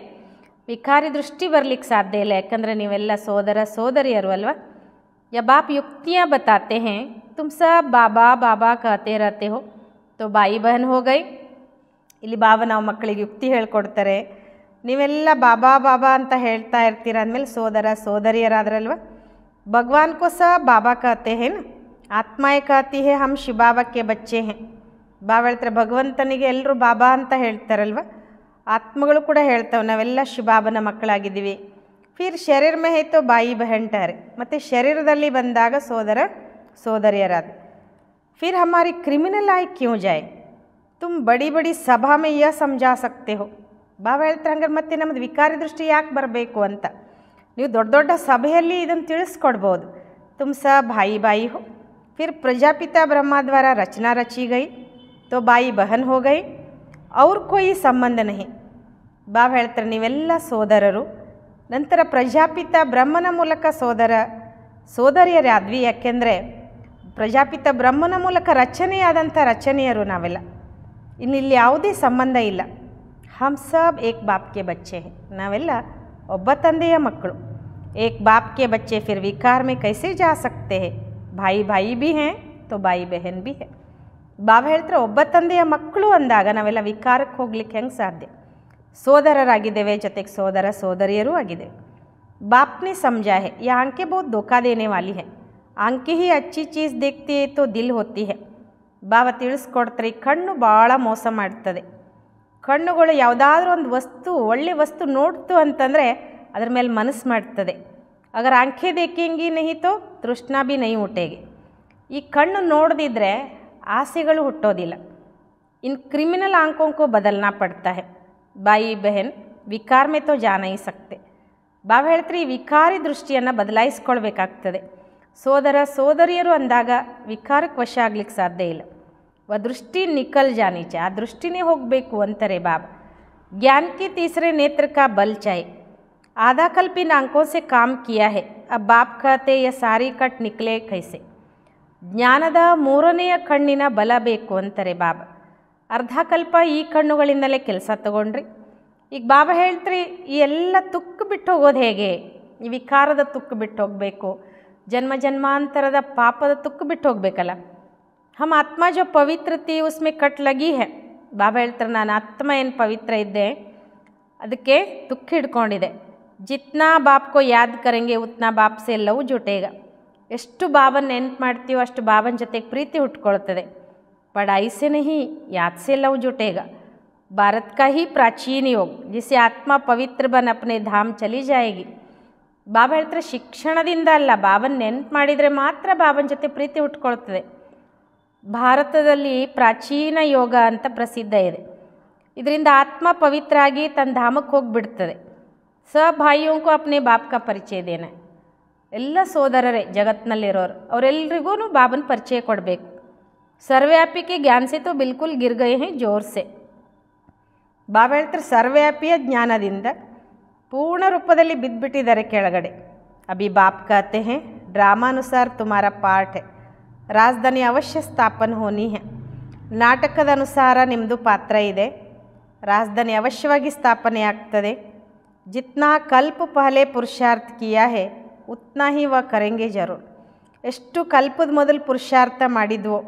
ವಿಕಾರಿ ದೃಷ್ಟಿ ಬರಲಿಕ್ಕೆ ಸಾಧ್ಯ ಇಲ್ಲ, ಯಾಕಂದರೆ ನೀವೆಲ್ಲ ಸೋದರ ಸೋದರಿಯರು ಅಲ್ವಾ. या बाप युक्तियाँ बताते हैं, तुम सब बाबा बाबा कहते रहते हो, तो ಬಾಯಿ ಬಹನ್ ಹೋ ಗೈ. ಇಲ್ಲಿ ಬಾಬಾ ನಾವು ಮಕ್ಕಳಿಗೆ ಯುಕ್ತಿ ಹೇಳ್ಕೊಡ್ತಾರೆ, ನೀವೆಲ್ಲ ಬಾಬಾ ಬಾಬಾ ಅಂತ ಹೇಳ್ತಾ ಇರ್ತೀರ ಅಂದಮೇಲೆ ಸೋದರ ಸೋದರಿಯರಾದ್ರಲ್ವ. ಭಗವಾನ್ ಕೋ ಸಹ ಬಾಬಾ कहते हैं ना, ಆತ್ಮಾಯೇ कहती है हम ಶಿವ ಬಾಬಾ ಕೆ ಬಚ್ಚೆ हैं. ಬಾಬಾ ಹೇಳ್ತಾರೆ ಭಗವಂತನಿಗೆ ಎಲ್ಲರೂ ಬಾಬಾ ಅಂತ ಹೇಳ್ತಾರಲ್ವ, ಆತ್ಮಗಳು ಕೂಡ ಹೇಳ್ತವೆ ನಾವೆಲ್ಲ ಶಿವಬಾಬನ ಮಕ್ಕಳಾಗಿದ್ದೀವಿ. ಫಿರ್ ಶರೀರ ಮೇ ಹೈ ತೋ ಬಾಯಿ ಬಹನ್ ಟಹರೆ, ಮತ್ತು ಶರೀರದಲ್ಲಿ ಬಂದಾಗ ಸೋದರ ಸೋದರಿಯರಾದ. ಫಿರ್ ಹಮಾರಿ ಕ್ರಿಮಿನಲ್ ಆಯ್ ಕ್ಯೂ ಜಾಯ್, ತುಮ್ ಬಡಿ ಬಡಿ ಸಭಾ ಮೇ ಯಹ ಸಮಜಾ ಸಕ್ತೆ ಹೋ. ಬಾಬಾ ಹೇಳ್ತಾರೆ ಹಂಗಾರೆ ಮತ್ತೆ ನಮ್ಮದು ವಿಕಾರಿ ದೃಷ್ಟಿ ಯಾಕೆ ಬರಬೇಕು ಅಂತ, ನೀವು ದೊಡ್ಡ ದೊಡ್ಡ ಸಭೆಯಲ್ಲಿ ಇದನ್ನು ತಿಳಿಸ್ಕೊಡ್ಬೋದು. ತುಮ್ ಸ ಭಾಯಿ ಬಾಯಿ ಹೋ. ಫಿರ್ ಪ್ರಜಾಪಿತ ಬ್ರಹ್ಮ ದ್ವಾರ ರಚನಾ ರಚಿ ಗೈ, ತೋ ಬಾಯಿ ಬಹನ್ ಹೋ ಗೈ. ಅವ್ರ ಕೊಯ್ ಸಂಬಂಧ ನಹಿ. ಬಾಬಾ ಹೇಳ್ತಾರೆ ನೀವೆಲ್ಲ ಸೋದರರು. ನಂತರ ಪ್ರಜಾಪಿತ ಬ್ರಹ್ಮನ ಮೂಲಕ ಸೋದರಿಯರಾದ್ವಿ. ಯಾಕೆಂದರೆ ಪ್ರಜಾಪಿತ ಬ್ರಹ್ಮನ ಮೂಲಕ ರಚನೆಯಾದಂಥ ರಚನೆಯರು ನಾವೆಲ್ಲ. ಇಲ್ಲಿ ಯಾವುದೇ ಸಂಬಂಧ ಇಲ್ಲ. ಹಮ್ ಸಬ್ ಏಕ್ ಬಾಪ್ ಕೆ ಬಚ್ಚೆ ಹೈ. ನಾವೆಲ್ಲ ಒಬ್ಬ ತಂದೆಯ ಮಕ್ಕಳು. ಏಕ್ ಬಾಪ್ ಕೆ ಬಚ್ಚೆ ಫಿರ್ ವಿಕಾರ ಮೇ ಕೈಸೆ ಜಾ ಸಕ್ತೆ ಹೈ. ಭಾಯಿ ಭಾಯಿ ಭಿ ಹೈ ತೋ ಬಾಯಿ ಬೆಹನ್ ಭಿ ಹೈ. ಬಾಬಾ ಹೇಳ್ತಾರೆ ಒಬ್ಬ ತಂದೆಯ ಮಕ್ಕಳು ಅಂದಾಗ ನಾವೆಲ್ಲ ವಿಕಾರಕ್ಕೆ ಹೋಗ್ಲಿಕ್ಕೆ ಹೆಂಗೆ ಸಾಧ್ಯ? ಸೋದರರಾಗಿದ್ದೇವೆ, ಜೊತೆಗೆ ಸೋದರ ಸೋದರಿಯರೂ ಆಗಿದ್ದೇವೆ. बाप ने समझा है ये आंखें बहुत धोखा देने वाली है. आंखें ही अच्छी चीज़ देखती है तो दिल होती है. ಬಾಬಾ ತಿಳಿಸ್ಕೊಡ್ತಾರೆ ಕಣ್ಣು ಭಾಳ ಮೋಸ ಮಾಡ್ತದೆ. ಕಣ್ಣುಗಳು ಯಾವುದಾದ್ರೂ ಒಂದು ವಸ್ತು ಒಳ್ಳೆ ವಸ್ತು ನೋಡ್ತು ಅಂತಂದರೆ ಅದ್ರ ಮೇಲೆ ಮನಸ್ಸು ಮಾಡ್ತದೆ. ಅಗರ್ ಆಂಖೆ ದೇखेंगी नहीं तो ತೃಷ್ಣಾ भी नहीं उठेगी. ಈ ಕಣ್ಣು ನೋಡದಿದ್ದರೆ ಆಸೆಗಳು ಹುಟ್ಟೋದಿಲ್ಲ. इन क्रिमिनल आंखों को बदलना पड़ता है. ಬಾಯಿ ಬಹನ್ ವಿಕಾರ में तो जा नहीं सकते. ಬಾಬಾ ಹೇಳ್ತಾರೆ ಈ ವಿಕಾರಿ ದೃಷ್ಟಿಯನ್ನು ಬದಲಾಯಿಸ್ಕೊಳ್ಬೇಕಾಗ್ತದೆ. ಸೋದರ ಸೋದರಿಯರು ಅಂದಾಗ ವಿಕಾರಕ್ಕೆ ವಶ ಆಗ್ಲಿಕ್ಕೆ ಸಾಧ್ಯ ಇಲ್ಲ. ದೃಷ್ಟಿ ನಿಕಲ್ ಜಾನೀಚೆ, ಆ ದೃಷ್ಟಿನೇ ಹೋಗಬೇಕು ಅಂತಾರೆ ಬಾಬಾ. ज्ञान के तीसरे नेत्र का बल चाहिए. आधा कल्प इन आंखों से काम किया है. अब बाप कहते ये सारी कट निकले कैसे. ಜ್ಞಾನದ ಮೂರನೆಯ ಕಣ್ಣಿನ ಬಲ ಬೇಕು ಅಂತಾರೆ ಬಾಬಾ. ಅರ್ಧ ಕಲ್ಪ ಈ ಕಣ್ಣುಗಳಿಂದಲೇ ಕೆಲಸ ತಗೊಂಡ್ರಿ. ಈಗ ಬಾಬಾ ಹೇಳ್ತ್ರಿ ಈ ಎಲ್ಲ ತುಕ್ಕು ಬಿಟ್ಟು ಹೋಗೋದು ಹೇಗೆ? ಈ ವಿಕಾರದ ತುಕ್ಕು ಬಿಟ್ಟು ಹೋಗಬೇಕು, ಜನ್ಮ ಜನ್ಮಾಂತರದ ಪಾಪದ ತುಕ್ಕು ಬಿಟ್ಟು ಹೋಗಬೇಕಲ್ಲ. ಹಮ್ ಆತ್ಮ ಜೋ ಪವಿತ್ರ ಥಿ ಉಸ್ಮೆ ಕಟ್ ಲಗಿ ಹೈ. ಬಾಬಾ ಹೇಳ್ತಾರೆ ನಾನು ಆತ್ಮ ಏನು ಪವಿತ್ರ ಇದ್ದೆ ಅದಕ್ಕೆ ತುಕ್ಕು ಹಿಡ್ಕೊಂಡಿದೆ. ಜಿತ್ನಾ ಬಾಪ್ಕೋ ಯಾದ್ ಕರೆಂಗೆ ಉತ್ನಾ ಬಾಪ್ ಸೆ ಲವ್ ಜುಟೇಗ. ಎಷ್ಟು ಬಾಬನ ನೆನ್ಪು ಮಾಡ್ತೀವೋ ಅಷ್ಟು ಬಾಬನ ಜೊತೆಗೆ ಪ್ರೀತಿ ಹುಟ್ಕೊಳ್ತದೆ. पढ़ाई से नहीं याद से लव जुटेगा. भारत का ही प्राचीन योग जिसे आत्मा पवित्र बन अपने धाम चली जाएगी. ಬಾಬಾ ಹೇಳ್ತಾರೆ ಶಿಕ್ಷಣದಿಂದ ಅಲ್ಲ, ಬಾಬನ ನೆನ್ಪು ಮಾಡಿದರೆ ಮಾತ್ರ ಬಾಬನ ಜೊತೆ ಪ್ರೀತಿ ಹುಟ್ಕೊಳ್ತದೆ. ಭಾರತದಲ್ಲಿ ಪ್ರಾಚೀನ ಯೋಗ ಅಂತ ಪ್ರಸಿದ್ಧ ಇದೆ. ಇದರಿಂದ ಆತ್ಮ ಪವಿತ್ರ ಆಗಿ ತನ್ನ ಧಾಮಕ್ಕೆ ಹೋಗಿಬಿಡ್ತದೆ. ಭಾಯಿಯೋಂಕು ಅಪ್ನೆ ಬಾಪ್ಕ ಪರಿಚಯ ದೇನ. ಎಲ್ಲ ಸೋದರರೇ ಜಗತ್ತಿನಲ್ಲಿರೋರು ಅವರೆಲ್ಲರಿಗೂ ಬಾಬನ ಪರಿಚಯ ಕೊಡಬೇಕು. ಸರ್ವ್ಯಾಪಿ ಕೆ ಜ್ಞಾನ ಸೆ ತೋ ಬಿಲ್ಕುಲ್ ಗಿರ್ ಗಯೆ ಹೈ ಜೋರ್ ಸೆ. ಬಾಬಾ ಹೇಳ್ತಾರೆ ಸರ್ವ್ಯಾಪಿಯ ಜ್ಞಾನದಿಂದ ಪೂರ್ಣ ರೂಪದಲ್ಲಿ ಬಿದ್ದುಬಿಟ್ಟಿದ್ದಾರೆ ಕೆಳಗಡೆ. ಅಭಿ ಬಾಪ್ ಕಹತೆ ಹೈ ಡ್ರಾಮಾನುಸಾರ ತುಮಾರ ಪಾಠ ಹೈ. ರಾಜಧಾನಿ ಅವಶ್ಯ ಸ್ಥಾಪನೆ ಹೋನಿ ಹೈ. ನಾಟಕದ ಅನುಸಾರ ನಿಮ್ಮದು ಪಾತ್ರ ಇದೆ. ರಾಜಧಾನಿ ಅವಶ್ಯವಾಗಿ ಸ್ಥಾಪನೆ ಆಗ್ತದೆ. ಜಿತ್ನಾ ಕಲ್ಪ ಪಹಲೆ ಪುರುಷಾರ್ಥ ಕಿಯಾ ಹೈ ಉತ್ನಾ ಹಿ ವ ಕರೆಂಗೆ ಜರೂರ್. ಎಷ್ಟು ಕಲ್ಪದ ಮೊದಲು ಪುರುಷಾರ್ಥ ಮಾಡಿದ್ವೋ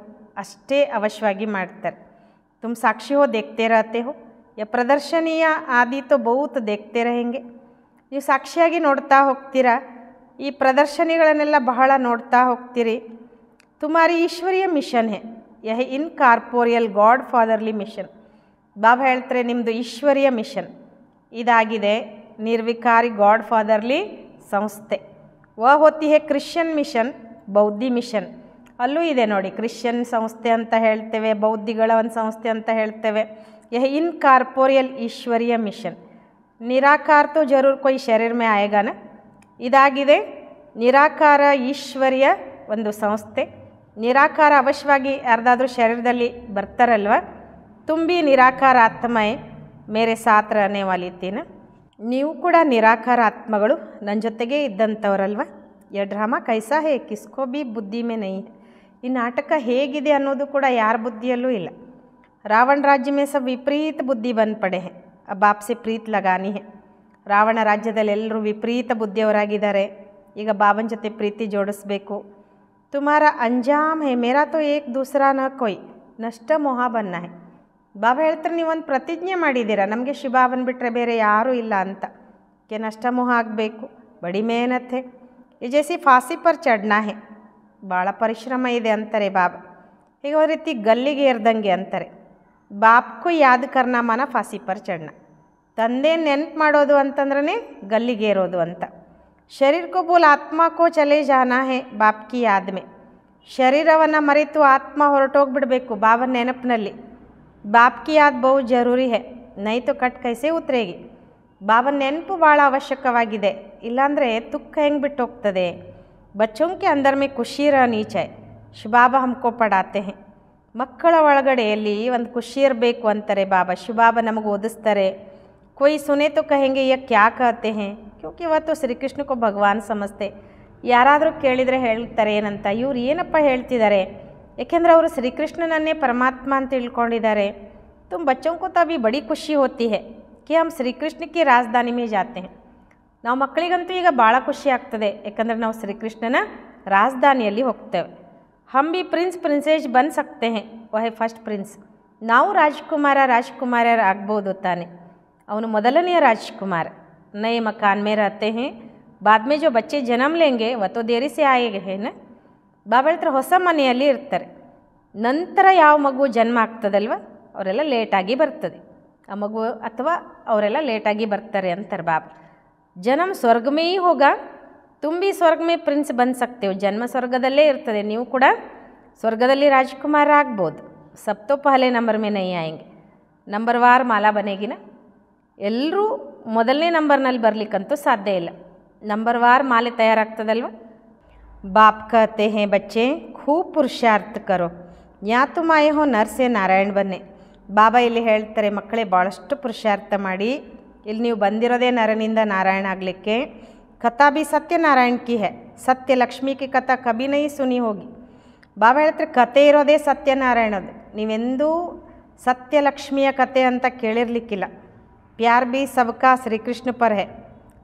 ಅಷ್ಟೇ ಅವಶ್ಯವಾಗಿ ಮಾಡ್ತಾರೆ. ತುಮ್ ಸಾಕ್ಷಿ ಹೋ ದೇಖ್ತೆ ರಹತೆ ಹೋ. ಯ ಪ್ರದರ್ಶನೀಯ ಆದಿ ತೋ ಬಹುತ್ ದೇಖ್ತೆ रहेंगे. ನೀವು ಸಾಕ್ಷಿಯಾಗಿ ನೋಡ್ತಾ ಹೋಗ್ತೀರಾ, ಈ ಪ್ರದರ್ಶನಿಗಳನ್ನೆಲ್ಲ ಬಹಳ ನೋಡ್ತಾ ಹೋಗ್ತೀರಿ. ತುಮಾರಿ ಈಶ್ವರೀಯ ಮಿಷನ್ ಹೇ ಯಹ ಇನ್ ಕಾರ್ಪೋರಿಯಲ್ ಗಾಡ್ ಫಾದರ್ಲಿ ಮಿಷನ್. ಬಾಬಾ ಹೇಳ್ತಾರೆ ನಿಮ್ಮದು ಈಶ್ವರೀಯ ಮಿಷನ್ ಇದಾಗಿದೆ, ನಿರ್ವಿಕಾರಿ ಗಾಡ್ ಫಾದರ್ಲಿ ಸಂಸ್ಥೆ. ವ ಹೋತಿ ಹೇ ಕ್ರಿಶ್ಚಿಯನ್ ಮಿಷನ್ ಬೌದ್ಧಿ ಮಿಷನ್. ಅಲ್ಲೂ ಇದೆ ನೋಡಿ, ಕ್ರಿಶ್ಚಿಯನ್ ಸಂಸ್ಥೆ ಅಂತ ಹೇಳ್ತೇವೆ, ಬೌದ್ಧಿಗಳ ಒಂದು ಸಂಸ್ಥೆ ಅಂತ ಹೇಳ್ತೇವೆ. ಯಹ ಇನ್ ಕಾರ್ಪೋರಿಯಲ್ ಈಶ್ವರೀಯ ಮಿಷನ್. ನಿರಾಕಾರ ತೋ ಜರೂರ್ ಕೊಯ್ ಶರೀರ ಮೇ ಆಯೇಗಾನ. ಇದಾಗಿದೆ ನಿರಾಕಾರ ಈಶ್ವರ್ಯ ಒಂದು ಸಂಸ್ಥೆ. ನಿರಾಕಾರ ಅವಶ್ಯವಾಗಿ ಯಾರ್ದಾದ್ರೂ ಶರೀರದಲ್ಲಿ ಬರ್ತಾರಲ್ವ. ತುಂಬಿ ನಿರಾಕಾರ ಆತ್ಮಯೇ ಮೇರೆ ಸಾತ್ ರಹನೆ ವಾಲಿ ತೀನ. ನೀವು ಕೂಡ ನಿರಾಕಾರ ಆತ್ಮಗಳು, ನನ್ನ ಜೊತೆಗೇ ಇದ್ದಂಥವ್ರಲ್ವ. ಯ ಡ್ರಾಮಾ ಕೈಸಾ ಹೇ ಕಿಸ್ಕೋ ಬಿ ಬುದ್ಧಿ ಮೇ ನಹೀ. ಈ ನಾಟಕ ಹೇಗಿದೆ ಅನ್ನೋದು ಕೂಡ ಯಾರ ಬುದ್ಧಿಯಲ್ಲೂ ಇಲ್ಲ. ರಾವಣ ರಾಜ್ಯ ಮೇ ಸಬ್ ವಿಪರೀತ ಬುದ್ಧಿ ಬಂದು ಪಡೆ ಹೇ. अब आपसे प्रीत लगानी है. ರಾವಣ ರಾಜ್ಯದಲ್ಲಿ ಎಲ್ಲರೂ ವಿಪರೀತ ಬುದ್ಧಿಯವರಾಗಿದ್ದಾರೆ. ಈಗ ಬಾಬನ ಜೊತೆ ಪ್ರೀತಿ ಜೋಡಿಸ್ಬೇಕು. ತುಮಾರ ಅಂಜಾಮ್ ಹೇ ಮೇರಾ ತೋ ಏಕ್ ದೂಸರಾ ನ ಕೊಯ್ ನಷ್ಟ ಮೋಹ ಬನ್ನ ಹೇ. ಬಾಬಾ ಹೇಳ್ತಾರೆ ನೀವೊಂದು ಪ್ರತಿಜ್ಞೆ ಮಾಡಿದ್ದೀರಾ, ನಮಗೆ ಶಿವಬಾಬನ ಬಿಟ್ಟರೆ ಬೇರೆ ಯಾರೂ ಇಲ್ಲ ಅಂತ. ಕೆ ನಷ್ಟ ಮೋಹ ಆಗಬೇಕು, ಬಡಿ ಮೇಹನತ್ ಹೇ. ಈ ಜೈಸಿ ಫಾಸಿ ಪರ್ ಚಡ್ನಾ ಹೇ. ಭಾಳ ಪರಿಶ್ರಮ ಇದೆ ಅಂತಾರೆ ಬಾಬಾ. ಈಗ ಒಂದು ರೀತಿ ಗಲ್ಲಿಗೆ ಏರ್ದಂಗೆ ಅಂತಾರೆ. ಬಾಪ್ಕು ಯಾದ್ ಕರ್ನಾ ಮನ ಫಾಸಿ ಪರ್ ಚಡ್ನ. ತಂದೆ ನೆನ್ಪು ಮಾಡೋದು ಅಂತಂದ್ರೆ ಗಲ್ಲಿಗೇರೋದು ಅಂತ. ಶರೀರ ಕೋ ಬೋಲ್ ಆತ್ಮ ಕೋ ಚಲೇ ಜಾನಾ ಹೇ ಬಾಪ್ ಕಿ ಯಾದ್ ಮೇ. ಶರೀರವನ್ನು ಮರೆತು ಆತ್ಮ ಹೊರಟೋಗ್ಬಿಡಬೇಕು ಬಾಬನ ನೆನಪಿನಲ್ಲಿ. ಬಾಪ್ ಕಿ ಯಾದ್ ಬಹು ಜರೂರಿ ಹೇ, ನೈ ತೋ ಕಟ್ ಕೈಸೆ ಉತ್ರೇಗಿ. ಬಾಬನ ನೆನಪು ಭಾಳ ಅವಶ್ಯಕವಾಗಿದೆ, ಇಲ್ಲಾಂದರೆ ತುಕ್ಕ ಹೆಂಗೆ ಬಿಟ್ಟು ಹೋಗ್ತದೆ. ಬಚ್ಚೋಂ ಕೆ ಅಂದರ್ ಮೇ ಖುಷಿ ರಹನಿ ಚಾಯ್. ಶಿವಬಾಬಾ ಹಮ್ಕೋ ಪಡಾತೆ ಹೇ. ಮಕ್ಕಳ ಒಳಗಡೆಯಲ್ಲಿ ಒಂದು ಖುಷಿ ಇರಬೇಕು ಅಂತಾರೆ ಬಾಬಾ. ಶಿವಬಾಬಾ ನಮಗೆ ಓದಿಸ್ತಾರೆ. कोई सुने तो कहेंगे ये क्या कहते हैं, क्योंकि वह तो श्री कृष्ण को भगवान समझते. ಯಾರಾದರೂ ಕೇಳಿದರೆ ಹೇಳ್ತಾರೆ ಏನಂತ, ಇವ್ರು ಏನಪ್ಪ ಹೇಳ್ತಿದ್ದಾರೆ, ಏಕೆಂದರೆ ಅವರು ಶ್ರೀಕೃಷ್ಣನನ್ನೇ ಪರಮಾತ್ಮ ಅಂತ ತಿಳ್ಕೊಂಡಿದ್ದಾರೆ. तुम बच्चों को तो अभी बड़ी खुशी होती है कि हम श्री कृष्ण की राजधानी में जाते हैं. ನಾವು ಮಕ್ಕಳಿಗಂತೂ ಈಗ ಭಾಳ ಖುಷಿ ಆಗ್ತದೆ, ಯಾಕಂದರೆ ನಾವು ಶ್ರೀಕೃಷ್ಣನ ರಾಜಧಾನಿಯಲ್ಲಿ ಹೋಗ್ತೇವೆ. हम भी प्रिंस प्रिंसेस बन सकते हैं, वह फर्स्ट प्रिंस. ನಾವು ರಾಜಕುಮಾರರಾಗ್ಬೋದು ತಾನೆ. ಅವನು ಮೊದಲನೆಯ ರಾಜಕುಮಾರ. नए मकान में रहते हैं, बाद में जो बच्चे जन्म लेंगे वह तो देरी से आएंगे है ना. ಬಾಬಾ ಹೇಳ್ತಾರೆ ಹೊಸ ಮನೆಯಲ್ಲಿ ಇರ್ತಾರೆ, ನಂತರ ಯಾವ ಮಗು ಜನ್ಮ ಆಗ್ತದಲ್ವ ಅವರೆಲ್ಲ ಲೇಟಾಗಿ ಬರ್ತದೆ, ಆ ಮಗು ಅಥವಾ ಅವರೆಲ್ಲ ಲೇಟಾಗಿ ಬರ್ತಾರೆ ಅಂತಾರೆ ಬಾಬಾ. ಜನ್ಮ ಸ್ವರ್ಗ ಮೇ ಹಿ ಹೋಗ, तुम भी स्वर्ग में प्रिंस बन सकते हो. ಜನ್ಮ ಸ್ವರ್ಗದಲ್ಲೇ ಇರ್ತದೆ, ನೀವು ಕೂಡ ಸ್ವರ್ಗದಲ್ಲಿ ರಾಜಕುಮಾರ ಆಗ್ಬೋದು. सब तो पहले नंबर में नहीं आएंगे, ನಂಬರ್ ವಾರ್ ಮಾಲಾ ಬನೇಗಿನ. ಎಲ್ಲರೂ ಮೊದಲನೇ ನಂಬರ್ನಲ್ಲಿ ಬರಲಿಕ್ಕಂತೂ ಸಾಧ್ಯ ಇಲ್ಲ, ನಂಬರ್ ವಾರ್ ಮಾಲೆ ತಯಾರಾಗ್ತದಲ್ವ. बाप कहते हैं बच्चे खूब पुरुषार्थ करो, या तुम आए हो नर से नारायण बने. ಬಾಬಾ ಇಲ್ಲಿ ಹೇಳ್ತಾರೆ, ಮಕ್ಕಳೇ ಭಾಳಷ್ಟು ಪುರುಷಾರ್ಥ ಮಾಡಿ, ಇಲ್ಲಿ ನೀವು ಬಂದಿರೋದೇ ನರನಿಂದ ನಾರಾಯಣ ಆಗಲಿಕ್ಕೆ. ಕಥಾ भी ಸತ್ಯನಾರಾಯಣ की है, ಸತ್ಯ ಲಕ್ಷ್ಮಿ की ಕಥಾ ಕಭಿ नहीं सुनी होगी. ಬಾಬಾ ಹೇಳ್ತಾರೆ ಕತೆ ಇರೋದೇ ಸತ್ಯನಾರಾಯಣದು, ನೀವೆಂದೂ ಸತ್ಯಲಕ್ಷ್ಮಿಯ ಕತೆ ಅಂತ ಕೇಳಿರಲಿಕ್ಕಿಲ್ಲ. प्यार भी सबका श्री कृष्ण पर है,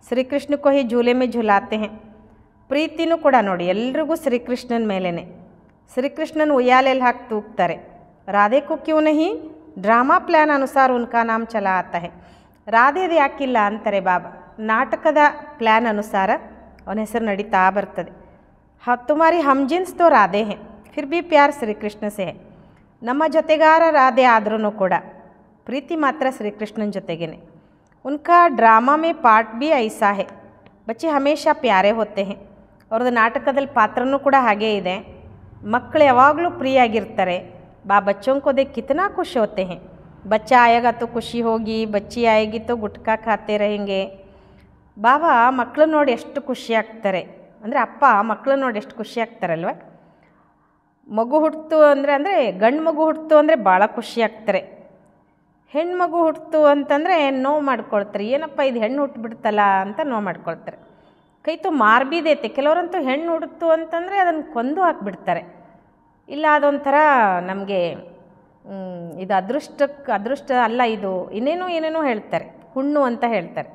श्री कृष्ण को ही झूले में झुलाते हैं. ಪ್ರೀತಿನೂ ಕೂಡ ನೋಡಿ ಎಲ್ರಿಗೂ ಶ್ರೀಕೃಷ್ಣನ ಮೇಲೇ. ಶ್ರೀಕೃಷ್ಣನ ಉಯ್ಯಾಲೆಯಲ್ಲಿ ಹಾಕಿ ತೂಗ್ತಾರೆ. ರಾಧೆ को क्यों नहीं, ಡ್ರಾಮಾ ಪ್ಲ್ಯಾನ್ ಅನುಸಾರ ಉನ್ಕಾ ನಾಮ್ ಚಲಾ ಆತಾ ಹೈ. ರಾಧೆದು ಯಾಕಿಲ್ಲ ಅಂತಾರೆ ಬಾಬಾ, ನಾಟಕದ ಪ್ಲ್ಯಾನ್ ಅನುಸಾರ ಅವನ ಹೆಸರು ನಡೀತಾ ಬರ್ತದೆ. ತುಮಾರಿ ಹಮ್ ಜಿನ್ಸ್ ತೋ ರಾಧೆ ಹೇ, ಫಿರ್ ಭಿ ಪ್ಯಾರ್ ಶ್ರೀಕೃಷ್ಣ ಸೇ ಹೇ. ನಮ್ಮ ಜೊತೆಗಾರ ರಾಧೆ ಆದ್ರೂ ಕೂಡ ಪ್ರೀತಿ ಮಾತ್ರ ಶ್ರೀಕೃಷ್ಣನ ಜೊತೆಗೇನೆ. ಉನ್ಕಾ ಡ್ರಾಮಾ ಮೇ ಪಾರ್ಟ್ ಭಿ ಐಸಾ ಹೇ, ಬಚ್ಚೆ ಹಮೇಶಾ ಪ್ಯಾರೆ ಹೋತೆ ಹೇ. ಅವ್ರದ್ದು ನಾಟಕದಲ್ಲಿ ಪಾತ್ರನೂ ಕೂಡ ಹಾಗೇ ಇದೆ. ಮಕ್ಕಳು ಯಾವಾಗಲೂ ಪ್ರಿಯಾಗಿರ್ತಾರೆ. बच्चों को देख कितना खुश होते हैं. बच्चा आएगा तो खुशी होगी, बच्ची आएगी तो गुटखा खाते रहेंगे. ಬಾಬಾ ಮಕ್ಕಳು ನೋಡಿ ಎಷ್ಟು ಖುಷಿ ಆಗ್ತಾರೆ ಅಂದರೆ, ಅಪ್ಪ ಮಕ್ಕಳು ನೋಡಿ ಎಷ್ಟು ಖುಷಿ ಆಗ್ತಾರಲ್ವ. ಮಗು ಹುಟ್ಟಿತು ಅಂದರೆ ಗಂಡು ಮಗು ಹುಟ್ಟಿತು ಅಂದರೆ ಭಾಳ ಖುಷಿ ಆಗ್ತಾರೆ. ಹೆಣ್ಣು ಮಗು ಹುಟ್ಟಿತು ಅಂತಂದರೆ ನೋವು ಮಾಡ್ಕೊಳ್ತಾರೆ, ಏನಪ್ಪ ಇದು ಹೆಣ್ಣು ಹುಟ್ಟುಬಿಡ್ತಲ್ಲ ಅಂತ ನೋವು ಮಾಡ್ಕೊಳ್ತಾರೆ. ಕೈ ತು ಮಾರ್ ಬಿ ದೇತೆ, ಕೆಲವರಂತೂ ಹೆಣ್ಣು ಹುಟ್ಟಿತು ಅಂತಂದರೆ ಅದನ್ನು ಕೊಂದು ಹಾಕಿಬಿಡ್ತಾರೆ. ಇಲ್ಲ ಅದೊಂಥರ ನಮಗೆ ಇದು ಅದೃಷ್ಟ ಅಲ್ಲ, ಇದು ಏನೇನೋ ಹೇಳ್ತಾರೆ, ಹುಣ್ಣು ಅಂತ ಹೇಳ್ತಾರೆ.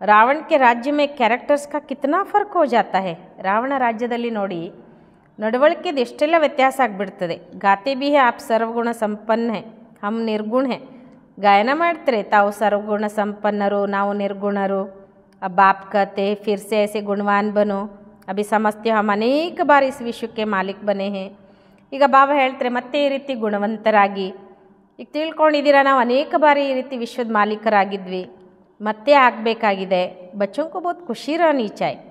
ರಾವಣ ಕೆ ರಾಜ್ಯ ಮೇ ಕ್ಯಾರೆಕ್ಟರ್ಸ್ ಕಾ ಕಿತ್ನಾ ಫರ್ಕ್ ಹೋ ಜಾತಾ ಹೇ. ರಾವಣ ರಾಜ್ಯದಲ್ಲಿ ನೋಡಿ ನಡವಳಿಕೆದು ಎಷ್ಟೆಲ್ಲ ವ್ಯತ್ಯಾಸ ಆಗಿಬಿಡ್ತದೆ. ಗಾತೆ ಬಿ ಹೇ ಆಪ್ ಸರ್ವಗುಣ ಸಂಪನ್ನ ಹೇ, ಹಮ್ ನಿರ್ಗುಣ ಹೇ. ಗಾಯನ ಮಾಡ್ತಾರೆ, ತಾವು ಸರ್ವಗುಣ ಸಂಪನ್ನರು, ನಾವು ನಿರ್ಗುಣರು. अब आप कहते हैं फिर से ऐसे गुणवान बनो, अभी समझते हम अनेक बार इस विश्व के मालिक बने हैं. ಈಗ ಬಾಬಾ ಹೇಳ್ತಾರೆ ಮತ್ತೆ ಈ ರೀತಿ ಗುಣವಂತರಾಗಿ, ಈಗ ತಿಳ್ಕೊಂಡಿದ್ದೀರಾ ನಾವು ಅನೇಕ ಬಾರಿ ಈ ರೀತಿ ವಿಶ್ವದ ಮಾಲೀಕರಾಗಿದ್ವಿ, ಮತ್ತೆ ಆಗಬೇಕಾಗಿದೆ. ಬಚ್ಚೋं को बहुत ಖುಷಿ रहनी चाहिए.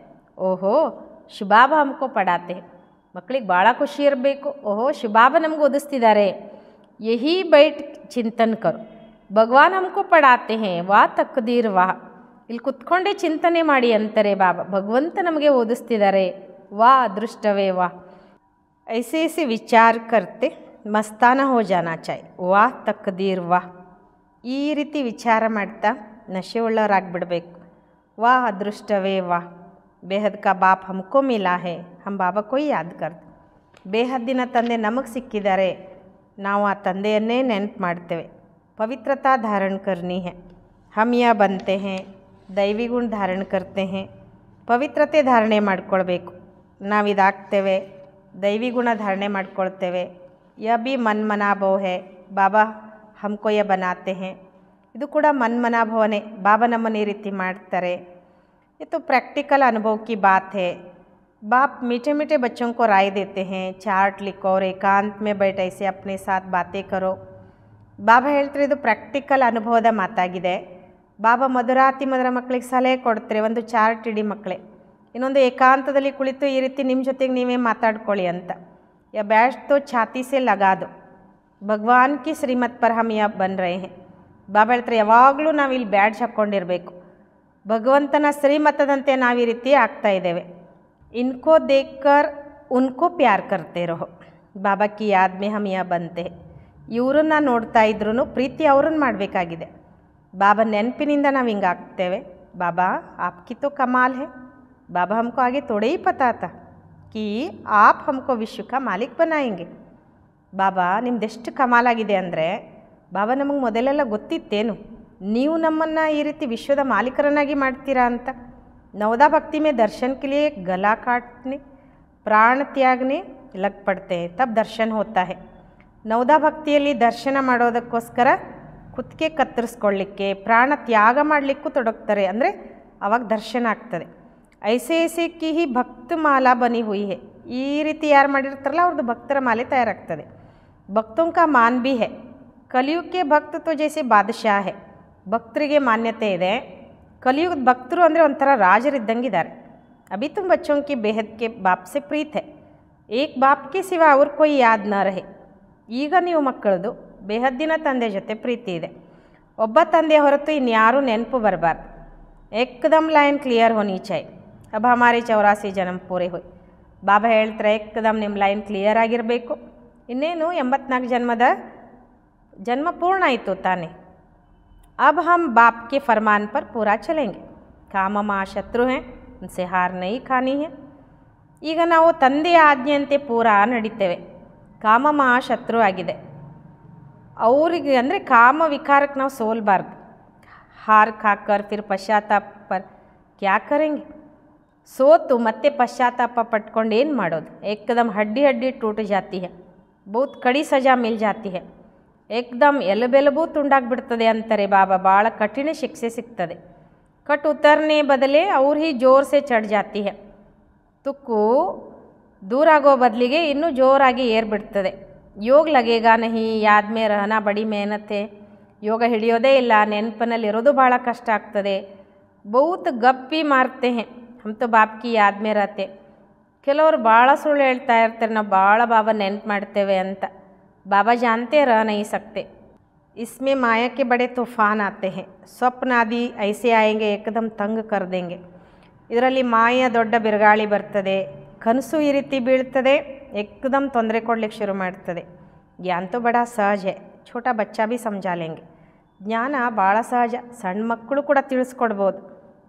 ಓಹೋ ಶಿವಬಾಬಾ ಹಮ್ಕೋ ಪಡಾತೆ, ಮಕ್ಕಳಿಗೆ ಭಾಳ ಖುಷಿ ಇರಬೇಕು. ಓಹೋ ಶಿವಬಾಬಾ ನಮ್ಗೆ ಓದಿಸ್ತಿದ್ದಾರೆ. ಯಹಿ ಬೈಟ್ ಚಿಂತನ್ ಕರು, ಭಗವಾನ್ ಹಮ್ಕೋ ಪಡಾತೆ ಹೇ, ವಾ ತಕ್ದೀರ್ ವಾ. ಇಲ್ಲಿ ಕುತ್ಕೊಂಡೇ ಚಿಂತನೆ ಮಾಡಿ ಅಂತಾರೆ ಬಾಬಾ, ಭಗವಂತ ನಮಗೆ ಓದಿಸ್ತಿದ್ದಾರೆ, ವಾ ಅದೃಷ್ಟವೇ ವಾ. ऐसे ऐसे विचार करते मस्ताना हो जाना चाहिए. वाह तकदीर वाह, ಈ ರೀತಿ ವಿಚಾರ ಮಾಡ್ತಾ ನಶೆ ಉಳ್ಳವರಾಗ್ಬಿಡ್ಬೇಕು. ವಾಹ್ ಅದೃಷ್ಟವೇ ವಾಹ್, ಬೇಹದ್ ಕಾ ಬಾಪ್ ಹಮ್ಕೋ ಮಿಲಾ ಹೇ, ಹಮ್ ಬಾಬಾ ಕೋ ಯಾದ್ ಕರ್ತೆ. ಬೇಹದ್ದಿನ ತಂದೆ ನಮಗೆ ಸಿಕ್ಕಿದ್ದಾರೆ, ನಾವು ಆ ತಂದೆಯನ್ನೇ ನೆನಪು ಮಾಡ್ತೇವೆ. ಪವಿತ್ರತಾ ಧಾರಣ ಕರ್ನಿ ಹೇ, ಹಮ್ ಯಾ ಬಂತೆ ಹೇ, ದೈವಿ ಗುಣ ಧಾರಣ ಕರ್ತೆ ಹೇ. ಪವಿತ್ರತೆ ಧಾರಣೆ ಮಾಡ್ಕೊಳ್ಬೇಕು, ನಾವಿದಾಗ್ತೇವೆ, ದೈವಿ ಗುಣ ಧಾರಣೆ ಮಾಡ್ಕೊಳ್ತೇವೆ. ಯ ಬಿ ಮನ್ಮನಾಭವ ಹೇ, ಬಾಬಾ ಹಮ್ಕೋ ಯ ಬನಾತೆ ಹೇ. ಇದು ಕೂಡ ಮನ್ಮನಾಭವನೇ, ಬಾಬಾ ನಮ್ಮನ್ನು ಈ ರೀತಿ ಮಾಡ್ತಾರೆ. ಇದು प्रैक्टिकल अनुभव की बात है. बाप मीठे मीठे बच्चों को राय देते हैं, चार्ट लिखो और एकांत में बैठ ऐसे अपने साथ बातें करो. ಬಾಬಾ ಹೇಳ್ತಾರೆ ಇದು ಪ್ರಾಕ್ಟಿಕಲ್ ಅನುಭವದ ಮಾತಾಗಿದೆ. ಬಾಬಾ ಮಧುರಾತಿ ಮಧುರ ಮಕ್ಕಳಿಗೆ ಸಲಹೆ ಕೊಡ್ತಾರೆ, ಒಂದು ಚಾರ್ಟ್ ಇಡಿ ಮಕ್ಕಳೇ, ಇನ್ನೊಂದು ಏಕಾಂತದಲ್ಲಿ ಕುಳಿತು ಈ ರೀತಿ ನಿಮ್ಮ ಜೊತೆಗೆ ನೀವೇ ಮಾತಾಡ್ಕೊಳ್ಳಿ ಅಂತ. ಯಾ ಬ್ಯಾಟ್ ತೋ ಛಾತಿ ಸೆ ಲಗಾದು, ಭಗವಾನ್ ಕಿ ಶ್ರೀಮತ್ ಪರ್ ಹಮ್ ಯಾ ಬನ್ ರಹೆ ಹೇ. ಬಾಬಾ ಹೇಳ್ತಾರೆ ಯಾವಾಗಲೂ ನಾವು ಇಲ್ಲಿ ಬ್ಯಾಡ್ಜ್ ಹಾಕ್ಕೊಂಡಿರಬೇಕು, ಭಗವಂತನ ಶ್ರೀಮತದಂತೆ ನಾವು ಈ ರೀತಿ ಆಗ್ತಾ ಇದ್ದೇವೆ. ಇನ್ಕೋ ದೇಖ್ಕರ್ ಉನ್ಕೋ ಪ್ಯಾರ್ ಕರ್ತೆ ರಹೋ. ಬಾಬಾ ಕಿ ಯಾದ್ ಮೇ ಹಮ್ ಯಾ ಬಂತೆ. ಇವ್ರನ್ನ ನೋಡ್ತಾ ಇದ್ರೂ ಪ್ರೀತಿ ಅವ್ರನ್ನ ಮಾಡಬೇಕಾಗಿದೆ. ಬಾಬಾ ನೆನಪಿನಿಂದ ನಾವು ಹಿಂಗಾಗ್ತೇವೆ. ಬಾಬಾ ಆಪ್ಕಿ ತೋ ಕಮಾಲ್ ಹೇ. ಬಾಬಾ ಹಮ್ಕೋ ಆಗೆ ಥೋಡೆ ಹಿ ಪತಾ ತಾ ಕಿ ಆಪ್ ಹಮ್ಕೋ ವಿಶ್ವ ಕಾ ಮಾಲಿಕ್ ಬನಾಯೆಂಗೆ. ಬಾಬಾ ನಿಮ್ದೆಷ್ಟು ಕಮಾಲಾಗಿದೆ ಅಂದರೆ ಬಾಬಾ ನಮಗೆ ಮೊದಲೆಲ್ಲ ಗೊತ್ತಿತ್ತೇನು ನೀವು ನಮ್ಮನ್ನು ಈ ರೀತಿ ವಿಶ್ವದ ಮಾಲೀಕರನ್ನಾಗಿ ಮಾಡ್ತೀರಾ ಅಂತ. ನವದಾ ಭಕ್ತಿ ಮೇ ದರ್ಶನ್ ಕೆ ಲಿಯೆ ಗಲಾ ಕಾಟ್ನೆ ಪ್ರಾಣ ತ್ಯಾಗನೆ ಲಗ್ ಪಡ್ತೆ ತಬ್ ದರ್ಶನ್ ಹೋತಾ ಹೇ. ನವದಾ ಭಕ್ತಿಯಲ್ಲಿ ದರ್ಶನ ಮಾಡೋದಕ್ಕೋಸ್ಕರ ಕುತ್ತಿಗೆ ಕತ್ತರಿಸ್ಕೊಳ್ಳಿಕ್ಕೆ ಪ್ರಾಣ ತ್ಯಾಗ ಮಾಡಲಿಕ್ಕೂ ತೊಡಗ್ತಾರೆ. ಅಂದರೆ ಅವಾಗ ದರ್ಶನ ಆಗ್ತದೆ. ಐಸೆ ಐಸೆ ಕಿ ಹಿ ಭಕ್ತ ಮಾಲಾ ಬನಿ ಹುಯಿ ಹೇ. ಈ ರೀತಿ ಯಾರು ಮಾಡಿರ್ತಾರಲ್ಲ ಅವ್ರದ್ದು ಭಕ್ತರ ಮಾಲೆ ತಯಾರಾಗ್ತದೆ. ಭಕ್ತೋಂ ಕಾ ಮಾನ್ ಭಿ ಹೇ. ಕಲಿಯುಗಕ್ಕೆ ಭಕ್ತ ತೋ ಜೈಸೆ ಬಾದಶಾಹ ಹೇ. ಭಕ್ತರಿಗೆ ಮಾನ್ಯತೆ ಇದೆ. ಕಲಿಯುಗದ ಭಕ್ತರು ಅಂದರೆ ಒಂಥರ ರಾಜರಿದ್ದಂಗಿದ್ದಾರೆ. ಅಭಿ ತುಮ್ ಬಚ್ಚೋಂ ಕಿ ಬೇಹದ್ ಕೆ ಬಾಪ್ ಸೆ ಪ್ರೀತ್ ಹೇ. ಏಕ್ ಬಾಪ್ ಕೆ ಸಿವಾ ಅವ್ರ ಕೊಯ್ ಯಾದ್ ನ ರಹೆ. ಈಗ ನೀವು ಮಕ್ಕಳದು ಬೇಹದ್ದಿನ ತಂದೆ ಜೊತೆ ಪ್ರೀತಿ ಇದೆ. ಒಬ್ಬ ತಂದೆ ಹೊರತು ಇನ್ಯಾರೂ ನೆನಪು ಬರಬಾರ್ದು. ಏಕದಮ್ ಲೈನ್ ಕ್ಲಿಯರ್ ಹೋನಿ ಚಾಯ್. ಅಬ್ ಹಮಾರಿ 84 ಜನ್ಮ ಪೂರೆ ಹೋಯ್. ಬಾಬಾ ಹೇಳ್ತಾರೆ ಏಕದಮ್ ನಿಮ್ಮ ಲೈನ್ ಕ್ಲಿಯರ್ ಆಗಿರಬೇಕು. ಇನ್ನೇನು 84 ಜನ್ಮ ಪೂರ್ಣ ಆಯಿತು ತಾನೆ. अब हम बाप के फरमान पर पूरा चलेंगे. काम माँ शत्रु हैं, उनसे हार नहीं खानी है. ಈಗ ನಾವು ತಂದೆಯ ಆಜ್ಞೆಯಂತೆ ಪೂರಾ ನಡೀತೇವೆ. ಕಾಮ ಶತ್ರು ಆಗಿದೆ. ಅವರಿಗೆ ಅಂದರೆ ಕಾಮ ವಿಕಾರಕ್ಕೆ ನಾವು ಸೋಲ್ಬಾರ್ದು. ಹಾರ್ ಖಾಕರ್ ಫಿರ್ ಪಶ್ಚಾತ್ತಾಪ ಪರ್ ಕ್ಯಾ ಕರೆಂಗೆ. ಸೋತು ಮತ್ತೆ ಪಶ್ಚಾತ್ತಾಪ ಪಟ್ಕೊಂಡು ಏನು ಮಾಡೋದು. ಏಕದಮ್ ಹಡ್ಡಿ ಹಡ್ಡಿ ಟೂಟ್ ಜಾತಿ ಹೇ. ಬಹುತ್ ಕಡಿ ಸಜಾ ಮಿಲ್ ಜಾತಿ ಹೇ. ಏಕದಮ್ ಎಲುಬೆಲುಬು ತುಂಡಾಗಿಬಿಡ್ತದೆ ಅಂತಾರೆ ಬಾಬಾ. ಭಾಳ ಕಠಿಣ ಶಿಕ್ಷೆ ಸಿಗ್ತದೆ. ಕಟ್ ಉತ್ತರನೆ ಬದಲೇ ಅವ್ರು ಹಿ ಜೋರ್ ಸೆ ಚढ़ ಜಾತಿ ಹೇ. ತುಕ್ಕು ದೂರ ಆಗೋ ಬದಲಿಗೆ ಇನ್ನೂ ಜೋರಾಗಿ ಏರ್ಬಿಡ್ತದೆ. ಯೋಗ ಲಗೇಗಾ ನಹಿ, ಯಾದ್ ಮೇ ರಹನಾ ಬಡಿ ಮೆಹನತೆ. ಯೋಗ ಹಿಡಿಯೋದೇ ಇಲ್ಲ, ನೆನಪಿನಲ್ಲಿರೋದು ಭಾಳ ಕಷ್ಟ ಆಗ್ತದೆ. ಬಹುತ್ ಗಪ್ಪಿ ಮಾರ್ತೆ ಹೇ ಹಮ್ ತೋ ಬಾಪ್ ಕಿ ಯಾದ್ ಮೇ ರಹತೆ. ಕೆಲವರು ಭಾಳ ಸುಳ್ಳು ಹೇಳ್ತಾ ಇರ್ತಾರೆ ನಾವು ಭಾಳ ಬಾಬಾ ನೆನ್ಪು ಮಾಡ್ತೇವೆ ಅಂತ. बाबा जानते रह नहीं सकते. इसमें माया के बड़े तूफ़ान आते हैं. स्वप्न आदि ऐसे आएंगे एकदम तंग कर देंगे. ಇದರಲ್ಲಿ ಮಾಯ ದೊಡ್ಡ ಬಿರುಗಾಳಿ ಬರ್ತದೆ. ಕನಸು ಈ ರೀತಿ ಬೀಳ್ತದೆ, ಏಕದಮ್ ತೊಂದರೆ ಕೊಡ್ಲಿಕ್ಕೆ ಶುರು ಮಾಡ್ತದೆ. ಜ್ಞಾನ ತೋ ಬಡ ಸಹಜ ಹೇ, ಛೋಟಾ ಬಚ್ಚಾ ಭೀ ಸಮझा लेंगे. ಜ್ಞಾನ ಭಾಳ ಸಹಜ, ಸಣ್ಣ ಮಕ್ಕಳು ಕೂಡ ತಿಳಿಸ್ಕೊಡ್ಬೋದು.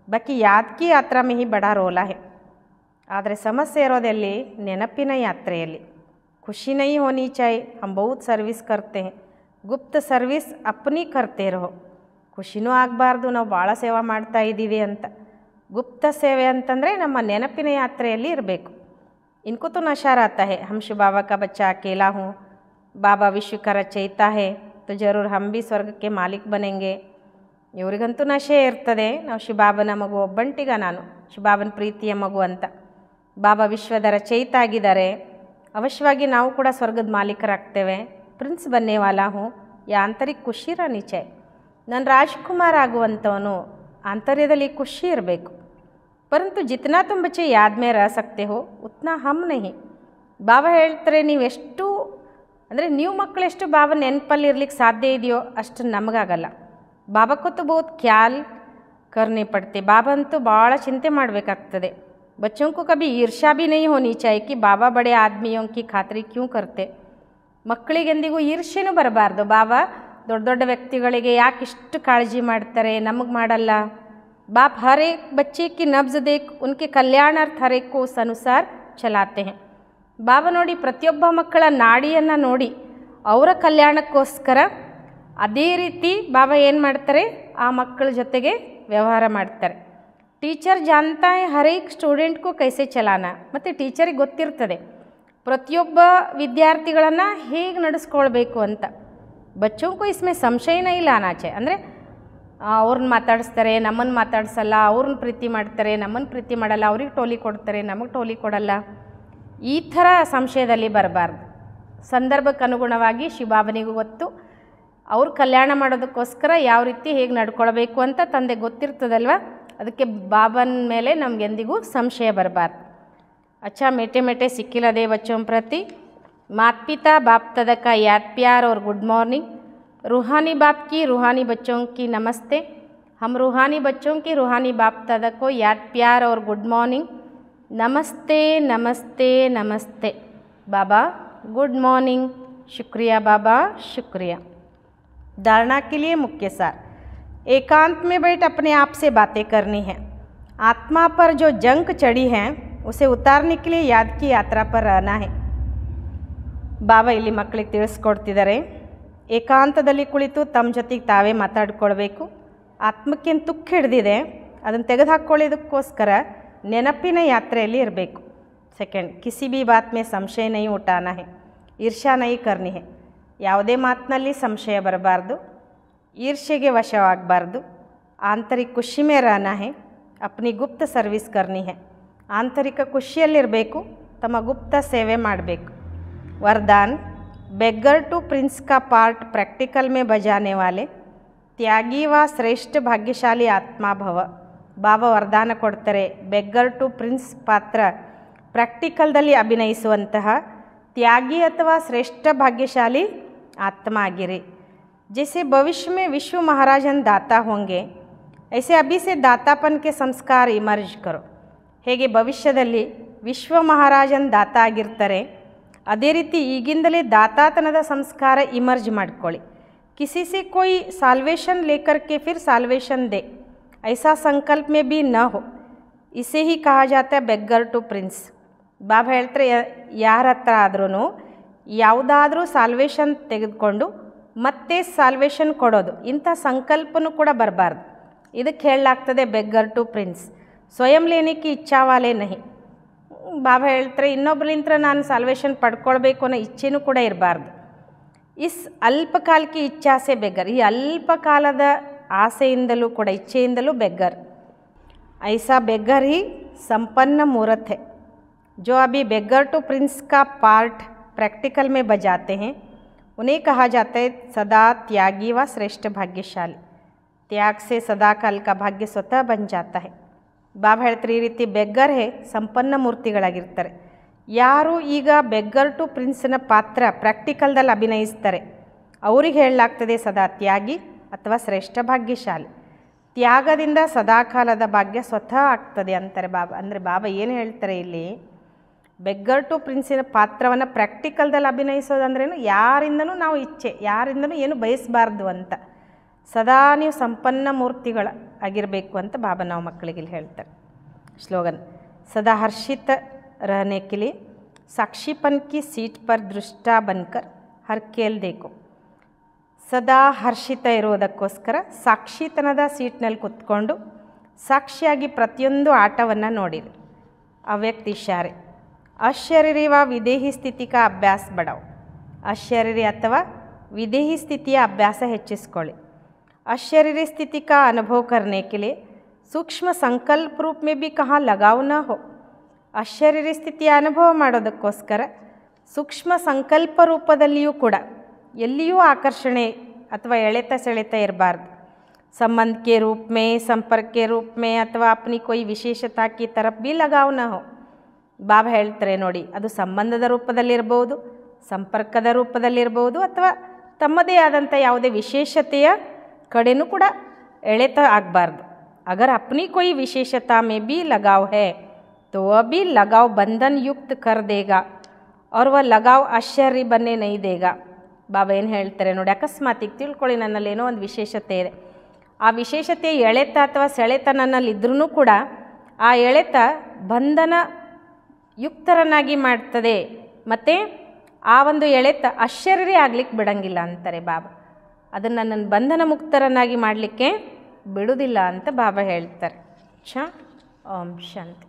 ಬಾಕಿ ಯಾದ್ ಕಿ ಯಾತ್ರಾ ಮೇ ಹಿ ಬಡಾ ರೋಲಾ ಹೇ. ಆದರೆ ಸಮಸ್ಯೆ ಇರೋದೆಲ್ಲಿ ನೆನಪಿನ ಯಾತ್ರೆಯಲ್ಲಿ. खुशी नहीं होनी चाहिए. हम बहुत सर्विस करते हैं. गुप्त सर्विस अपनी करते रहो. ಖುಷಿನೂ ಆಗಬಾರ್ದು ನಾವು ಭಾಳ ಸೇವಾ ಮಾಡ್ತಾ ಇದ್ದೀವಿ ಅಂತ. ಗುಪ್ತ ಸೇವೆ ಅಂತಂದರೆ ನಮ್ಮ ನೆನಪಿನ ಯಾತ್ರೆಯಲ್ಲಿ ಇರಬೇಕು. इनको तो नशा रहता है. हम शिव बाबा का बच्चा अकेला हूँ, बाबा विश्व का रचयिता है, तो जरूर हम भी ಸ್ವರ್ಗ के मालिक बनेंगे. ಇವರಿಗಂತೂ ನಶೆ ಇರ್ತದೆ. ನಾವು ಶಿವಬಾಬನ ಮಗು, ಒಬ್ಬಂಟಿಗ ನಾನು ಶಿವಬಾಬನ ಪ್ರೀತಿಯ ಮಗು ಅಂತ. ಬಾಬಾ ವಿಶ್ವದ ರಚಯಿತ ಆಗಿದ್ದಾರೆ. ಅವಶ್ಯವಾಗಿ ನಾವು ಕೂಡ ಸ್ವರ್ಗದ ಮಾಲೀಕರಾಗ್ತೇವೆ. ಪ್ರಿನ್ಸ್ ಬನ್ನೇವಾಲ ಹೂँ. ಯಾ ಆಂತರಿಕ ಖುಷಿ रहनी चाहिए. ನಾನು ರಾಜ್ಕುಮಾರ್ ಆಗುವಂಥವನು, ಆಂತರ್ಯದಲ್ಲಿ ಖುಷಿ ಇರಬೇಕು. ಪರಂತು ಜಿತ್ನಾ ತುಮ್ ಬಚ್ಚೆ ಯಾದ್ ಮೇ ರಹ ಸಕ್ತೆ ಹೋ ಉತ್ನಾ ಹಮ್ ನಹಿ. ಬಾಬಾ ಹೇಳ್ತಾರೆ ನೀವೆಷ್ಟು ಅಂದರೆ ನೀವು ಮಕ್ಕಳೆಷ್ಟು ಬಾಬಾ ನೆನಪಲ್ಲಿ ಇರ್ಲಿಕ್ಕೆ ಸಾಧ್ಯ ಇದೆಯೋ ಅಷ್ಟು ನಮಗಾಗಲ್ಲ. ಬಾಬಾಕ್ಕೂ ಬಹುತ್ ಖ್ಯಾಲ್ ಕರ್ನೆ ಪಡ್ತೆ. ಬಾಬಾ ಅಂತೂ ಭಾಳ ಚಿಂತೆ ಮಾಡಬೇಕಾಗ್ತದೆ. बच्चों को कभी ईर्ष्या भी नहीं होनी चाहिए कि बाबा बड़े आदमियों की खातिर क्यों करते. ಮಕ್ಕಳಿಗೆಂದಿಗೂ ಈರ್ಷ್ಯೆನೂ ಬರಬಾರ್ದು. ಬಾಬಾ ದೊಡ್ಡ ದೊಡ್ಡ ವ್ಯಕ್ತಿಗಳಿಗೆ ಯಾಕೆ ಇಷ್ಟು ಕಾಳಜಿ ಮಾಡ್ತಾರೆ, ನಮಗೆ ಮಾಡಲ್ಲ. ಬಾಪ್ ಹರ್ ಏಕ್ ಬಚ್ಚೆ ಕಿ ನಬ್ಜ್ ದೇಖ್ ಉನ್ಕೆ ಕಲ್ಯಾಣಾರ್ಥ ಹರ್ ಏಕ್ ಕೋ ಉಸ್ ಅನುಸಾರ್ ಚಲಾತೆ ಹೇ. ಬಾಬಾ ನೋಡಿ ಪ್ರತಿಯೊಬ್ಬ ಮಕ್ಕಳ ನಾಡಿಯನ್ನು ನೋಡಿ ಅವರ ಕಲ್ಯಾಣಕ್ಕೋಸ್ಕರ ಅದೇ ರೀತಿ ಬಾಬಾ ಏನು ಮಾಡ್ತಾರೆ, ಆ ಮಕ್ಕಳ ಜೊತೆಗೆ ವ್ಯವಹಾರ ಮಾಡ್ತಾರೆ. ಟೀಚರ್ ಜಾನ್ತಾ ಹೈ ಹರ್ ಏಕ್ ಸ್ಟೂಡೆಂಟ್ಗೂ ಕೈಸೆ ಚಲಾನ. ಮತ್ತು ಟೀಚರಿಗೆ ಗೊತ್ತಿರ್ತದೆ ಪ್ರತಿಯೊಬ್ಬ ವಿದ್ಯಾರ್ಥಿಗಳನ್ನು ಹೇಗೆ ನಡೆಸ್ಕೊಳ್ಬೇಕು ಅಂತ. ಬಚ್ಚೋಂಕು ಇಸ್ಮೆ ಸಂಶಯನೇ ಇಲ್ಲ ಅನಾಚೆ. ಅಂದರೆ ಅವ್ರನ್ನ ಮಾತಾಡಿಸ್ತಾರೆ, ನಮ್ಮನ್ನು ಮಾತಾಡ್ಸಲ್ಲ. ಅವ್ರನ್ನ ಪ್ರೀತಿ ಮಾಡ್ತಾರೆ, ನಮ್ಮನ್ನು ಪ್ರೀತಿ ಮಾಡಲ್ಲ. ಅವ್ರಿಗೆ ಟೋಲಿ ಕೊಡ್ತಾರೆ, ನಮಗೆ ಟೋಲಿ ಕೊಡಲ್ಲ. ಈ ಥರ ಸಂಶಯದಲ್ಲಿ ಬರಬಾರ್ದು. ಸಂದರ್ಭಕ್ಕೆ ಅನುಗುಣವಾಗಿ ಶಿವಬಾಬನಿಗೂ ಗೊತ್ತು ಅವ್ರು ಕಲ್ಯಾಣ ಮಾಡೋದಕ್ಕೋಸ್ಕರ ಯಾವ ರೀತಿ ಹೇಗೆ ನಡ್ಕೊಳ್ಬೇಕು ಅಂತ ತಂದೆ ಗೊತ್ತಿರ್ತದಲ್ವ. ಅದಕ್ಕೆ ಬಾಬನ ಮೇಲೆ ನಮಗೆಂದಿಗೂ ಸಂಶಯ ಬರಬಾರ್ದು. अच्छा मीठे मीठे सिक्किलदे बच्चों प्रति माता पिता बाप दादा का याद प्यार और गुड मॉर्निंग. रूहानी बाप की रूहानी बच्चों की नमस्ते. हम रूहानी बच्चों की रूहानी बाप दादा को याद प्यार और गुड मॉर्निंग. नमस्ते नमस्ते नमस्ते. बाबा गुड मॉर्निंग। शुक्रिया बाबा, शुक्रिया। धारणा के लिए मुख्य सार। एकांत में बैठ अपने आप से बातें करनी है। आत्मा पर जो जंक चढ़ी है उसे उतारने के लिए याद की यात्रा पर रहना है। ಬಾಬಾ ಇಲ್ಲಿ ಮಕ್ಕಳಿಗೆ ತಿಳಿಸ್ಕೊಡ್ತಿದ್ದಾರೆ, ಏಕಾಂತದಲ್ಲಿ ಕುಳಿತು ತಮ್ಮ ಜೊತೆಗೆ ತಾವೇ ಮಾತಾಡ್ಕೊಳ್ಬೇಕು. ಆತ್ಮಕ್ಕೇನು ತುಕ್ಕ ಹಿಡ್ದಿದೆ ಅದನ್ನು ತೆಗೆದುಹಾಕ್ಕೊಳ್ಳೋದಕ್ಕೋಸ್ಕರ ನೆನಪಿನ ಯಾತ್ರೆಯಲ್ಲಿ ಇರಬೇಕು. ಸೆಕೆಂಡ್, ಕಿಸಿ ಬಿ ಬಾತ್ ಮೇ ಸಂಶಯ ನೈ ಉಠಾನಾ ಹೈ, ಈರ್ಷ್ಯಾ ನೈ ಕರ್ನಿ ಹೈ. ಯಾವುದೇ ಮಾತಿನಲ್ಲಿ ಸಂಶಯ ಬರಬಾರ್ದು, ಈರ್ಷ್ಯೆಗೆ ವಶವಾಗಬಾರ್ದು. ಆಂತರಿಕ ಖುಷಿ ಮೇ ರಹನಾ ಹೈ, ಅಪ್ನಿ ಗುಪ್ತ ಸರ್ವಿಸ್ ಕರ್ನಿ ಹೈ. ಆಂತರಿಕ ಖುಷಿಯಲ್ಲಿರಬೇಕು, ತಮ್ಮ ಗುಪ್ತ ಸೇವೆ ಮಾಡಬೇಕು. वरदान, बेगर टू प्रिंस का पार्ट प्रैक्टिकल में बजाने वाले त्यागी व श्रेष्ठ भाग्यशाली आत्मा भव. ಬಾಬಾ ವರದಾನ ಕೊಡ್ತಾರೆ, ಬೆಗ್ಗರ್ ಟು ಪ್ರಿನ್ಸ್ ಪಾತ್ರ ಪ್ರಾಕ್ಟಿಕಲ್ದಲ್ಲಿ ಅಭಿನಯಿಸುವಂತಹ ತ್ಯಾಗಿ ಅಥವಾ ಶ್ರೇಷ್ಠ ಭಾಗ್ಯಶಾಲಿ ಆತ್ಮ ಆಗಿರಿ. जैसे भविष्य में विश्व महाराजन दाता होंगे ऐसे अभी से दातापन के संस्कार इमर्ज करो. ಹೇಗೆ ಭವಿಷ್ಯದಲ್ಲಿ ವಿಶ್ವ ಮಹಾರಾಜನ್ ದಾತ ಆಗಿರ್ತಾರೆ ಅದೇ ರೀತಿ ಈಗಿಂದಲೇ दातातनದ ಸಂಸ್ಕಾರ इमर्ज ಮಾಡ್ಕೊಳ್ಳಿ. किसी से कोई साल्वेशन लेकर के फिर साल्वेशन दे ऐसा संकल्प में भी न हो. इसे ही कहा जाता है बेगर टू प्रिंस. ಬಾಬಾ ಹೇಳ್ತಾರೆ, ಯಾರ ಹತ್ರ ಆದ್ರೂ ಯಾವುದಾದ್ರೂ ಸಾಲ್ವೇಷನ್ ತೆಗೆದುಕೊಂಡು ಮತ್ತೆ ಸಾಲ್ವೇಷನ್ ಕೊಡೋದು, ಇಂಥ ಸಂಕಲ್ಪನೂ ಕೂಡ ಬರಬಾರ್ದು. ಇದಕ್ಕೆ ಹೇಳಲಾಗ್ತದೆ ಬೆಗ್ಗರ್ ಟು ಪ್ರಿನ್ಸ್. ಸ್ವಯಂ ಲೇನಿಕ್ಕೆ ಇಚ್ಛಾವಾಲೆ ನಹಿ. ಬಾಬಾ ಹೇಳ್ತಾರೆ, ಇನ್ನೊಬ್ಬರಿಂತ್ರ ನಾನು ಸಾಲ್ವೇಷನ್ ಪಡ್ಕೊಳ್ಬೇಕು ಅನ್ನೋ ಇಚ್ಛೆನೂ ಕೂಡ ಇರಬಾರ್ದು. ಇಸ್ ಅಲ್ಪಕಾಲಕ್ಕೆ ಇಚ್ಛಾಸೆ ಬೆಗ್ಗರ್. ಈ ಅಲ್ಪಕಾಲದ ಆಸೆಯಿಂದಲೂ ಕೂಡ ಇಚ್ಛೆಯಿಂದಲೂ ಬೆಗ್ಗರ್. ಐಸಾ ಬೆಗ್ಗರ್ ही संपन्न मूर्त है. जो अभी बेगर टू प्रिंस का पार्ट प्रैक्टिकल में बजाते हैं उन्हें कहा जाता है सदा त्यागी व श्रेष्ठ भाग्यशाली. त्याग से सदा काल का भाग्य स्वतः बन जाता है. ಬಾಬಾ ಹೇಳ್ತಾರೆ, ಈ ರೀತಿ ಬೆಗ್ಗರ್ ಹೇ ಸಂಪನ್ನ ಮೂರ್ತಿಗಳಾಗಿರ್ತಾರೆ. ಯಾರು ಈಗ ಬೆಗ್ಗರ್ ಟು ಪ್ರಿನ್ಸ್ನ ಪಾತ್ರ ಪ್ರಾಕ್ಟಿಕಲ್ದಲ್ಲಿ ಅಭಿನಯಿಸ್ತಾರೆ ಅವರಿಗೆ ಹೇಳಲಾಗ್ತದೆ ಸದಾ ತ್ಯಾಗಿ ಅಥವಾ ಶ್ರೇಷ್ಠ ಭಾಗ್ಯಶಾಲಿ. ತ್ಯಾಗದಿಂದ ಸದಾಕಾಲದ ಭಾಗ್ಯ ಸ್ವತಃ ಆಗ್ತದೆ ಅಂತಾರೆ ಬಾಬಾ. ಅಂದರೆ ಬಾಬಾ ಏನು ಹೇಳ್ತಾರೆ ಇಲ್ಲಿ, ಬೆಗ್ಗರ್ ಟು ಪ್ರಿನ್ಸಿನ ಪಾತ್ರವನ್ನು ಪ್ರಾಕ್ಟಿಕಲ್ದಲ್ಲಿ ಅಭಿನಯಿಸೋದಂದ್ರೇನು, ಯಾರಿಂದನೂ ನಾವು ಇಚ್ಛೆ ಯಾರಿಂದನೂ ಏನು ಬಯಸಬಾರ್ದು ಅಂತ, ಸದಾ ನೀವು ಸಂಪನ್ನ ಮೂರ್ತಿಗಳ ಆಗಿರಬೇಕು ಅಂತ ಬಾಬಾ ನಾವು ಮಕ್ಕಳಿಗೆ ಇಲ್ಲಿ ಹೇಳ್ತಾರೆ. ಸ್ಲೋಗನ್, ಸದಾ ಹರ್ಷಿತ रहने के लिए साक्षीपन की सीट पर दृष्टा बनकर हर खेल देखो. ಸದಾ ಹರ್ಷಿತ ಇರುವುದಕ್ಕೋಸ್ಕರ ಸಾಕ್ಷಿತನದ ಸೀಟ್ನಲ್ಲಿ ಕುತ್ಕೊಂಡು ಸಾಕ್ಷಿಯಾಗಿ ಪ್ರತಿಯೊಂದು ಆಟವನ್ನು ನೋಡಿರಿ. ಅವ್ಯಕ್ತ ಇಶಾರೆ, ಅಶರೀರಿ ವ ವಿದೇಹಿ ಸ್ಥಿತಿ ಕಾ ಅಭ್ಯಾಸ ಬಡಾವ್. ಅಶರೀರಿ ಅಥವಾ ವಿದೇಹಿ ಸ್ಥಿತಿಯ ಅಭ್ಯಾಸ ಹೆಚ್ಚಿಸ್ಕೊಳ್ಳಿ. अशरीरी स्थिति का अनुभव करने के लिए सूक्ष्म संकल्प रूप में भी कहाँ लगाव न हो. ಅಶರೀರಿ ಸ್ಥಿತಿಯ ಅನುಭವ ಮಾಡೋದಕ್ಕೋಸ್ಕರ ಸೂಕ್ಷ್ಮ ಸಂಕಲ್ಪ ರೂಪದಲ್ಲಿಯೂ ಕೂಡ ಎಲ್ಲಿಯೂ ಆಕರ್ಷಣೆ ಅಥವಾ ಎಳೆತ ಸೆಳೆತ ಇರಬಾರ್ದು. ಸಂಬಂಧ के रूप में, संपर्क के रूप में ಅಥವಾ अपनी कोई विशेषता की तरफ भी लगाव न हो. ಬಾಬಾ ಹೇಳ್ತಾರೆ ನೋಡಿ, ಅದು ಸಂಬಂಧದ ರೂಪದಲ್ಲಿರ್ಬೋದು, ಸಂಪರ್ಕದ ರೂಪದಲ್ಲಿರ್ಬೋದು, ಅಥವಾ ತಮ್ಮದೇ ಆದಂಥ ಯಾವುದೇ ವಿಶೇಷತೆಯ ಕಡೆನೂ ಕೂಡ ಎಳೆತ ಆಗಬಾರ್ದು. अगर अपनी कोई विशेषता में भी लगाव है तो वह भी लगाव बंधन युक्त कर देगा और वह लगाव आश्चर्य बनने नहीं देगा. ಬಾಬಾ ಏನು ಹೇಳ್ತಾರೆ ನೋಡಿ, ಅಕಸ್ಮಾತಿಗೆ ತಿಳ್ಕೊಳ್ಳಿ ನನ್ನಲ್ಲಿ ಏನೋ ಒಂದು ವಿಶೇಷತೆ ಇದೆ, ಆ ವಿಶೇಷತೆ ಎಳೆತ ಅಥವಾ ಸೆಳೆತ ನನ್ನಲ್ಲಿ ಇದ್ರೂ ಕೂಡ ಆ ಎಳೆತ ಬಂಧನ ಯುಕ್ತರನ್ನಾಗಿ ಮಾಡ್ತದೆ, ಮತ್ತು ಆ ಒಂದು ಎಳೆತ ಆಶ್ಚರ್ಯ ಆಗ್ಲಿಕ್ಕೆ ಬಿಡಂಗಿಲ್ಲ ಅಂತಾರೆ ಬಾಬಾ. ಅದನ್ನು ನನ್ನನ್ನು ಬಂಧನ ಮುಕ್ತರನ್ನಾಗಿ ಮಾಡಲಿಕ್ಕೆ ಬಿಡುವುದಿಲ್ಲ ಅಂತ ಬಾಬಾ ಹೇಳ್ತಾರೆ. ಓಂ ಶಾಂತಿ.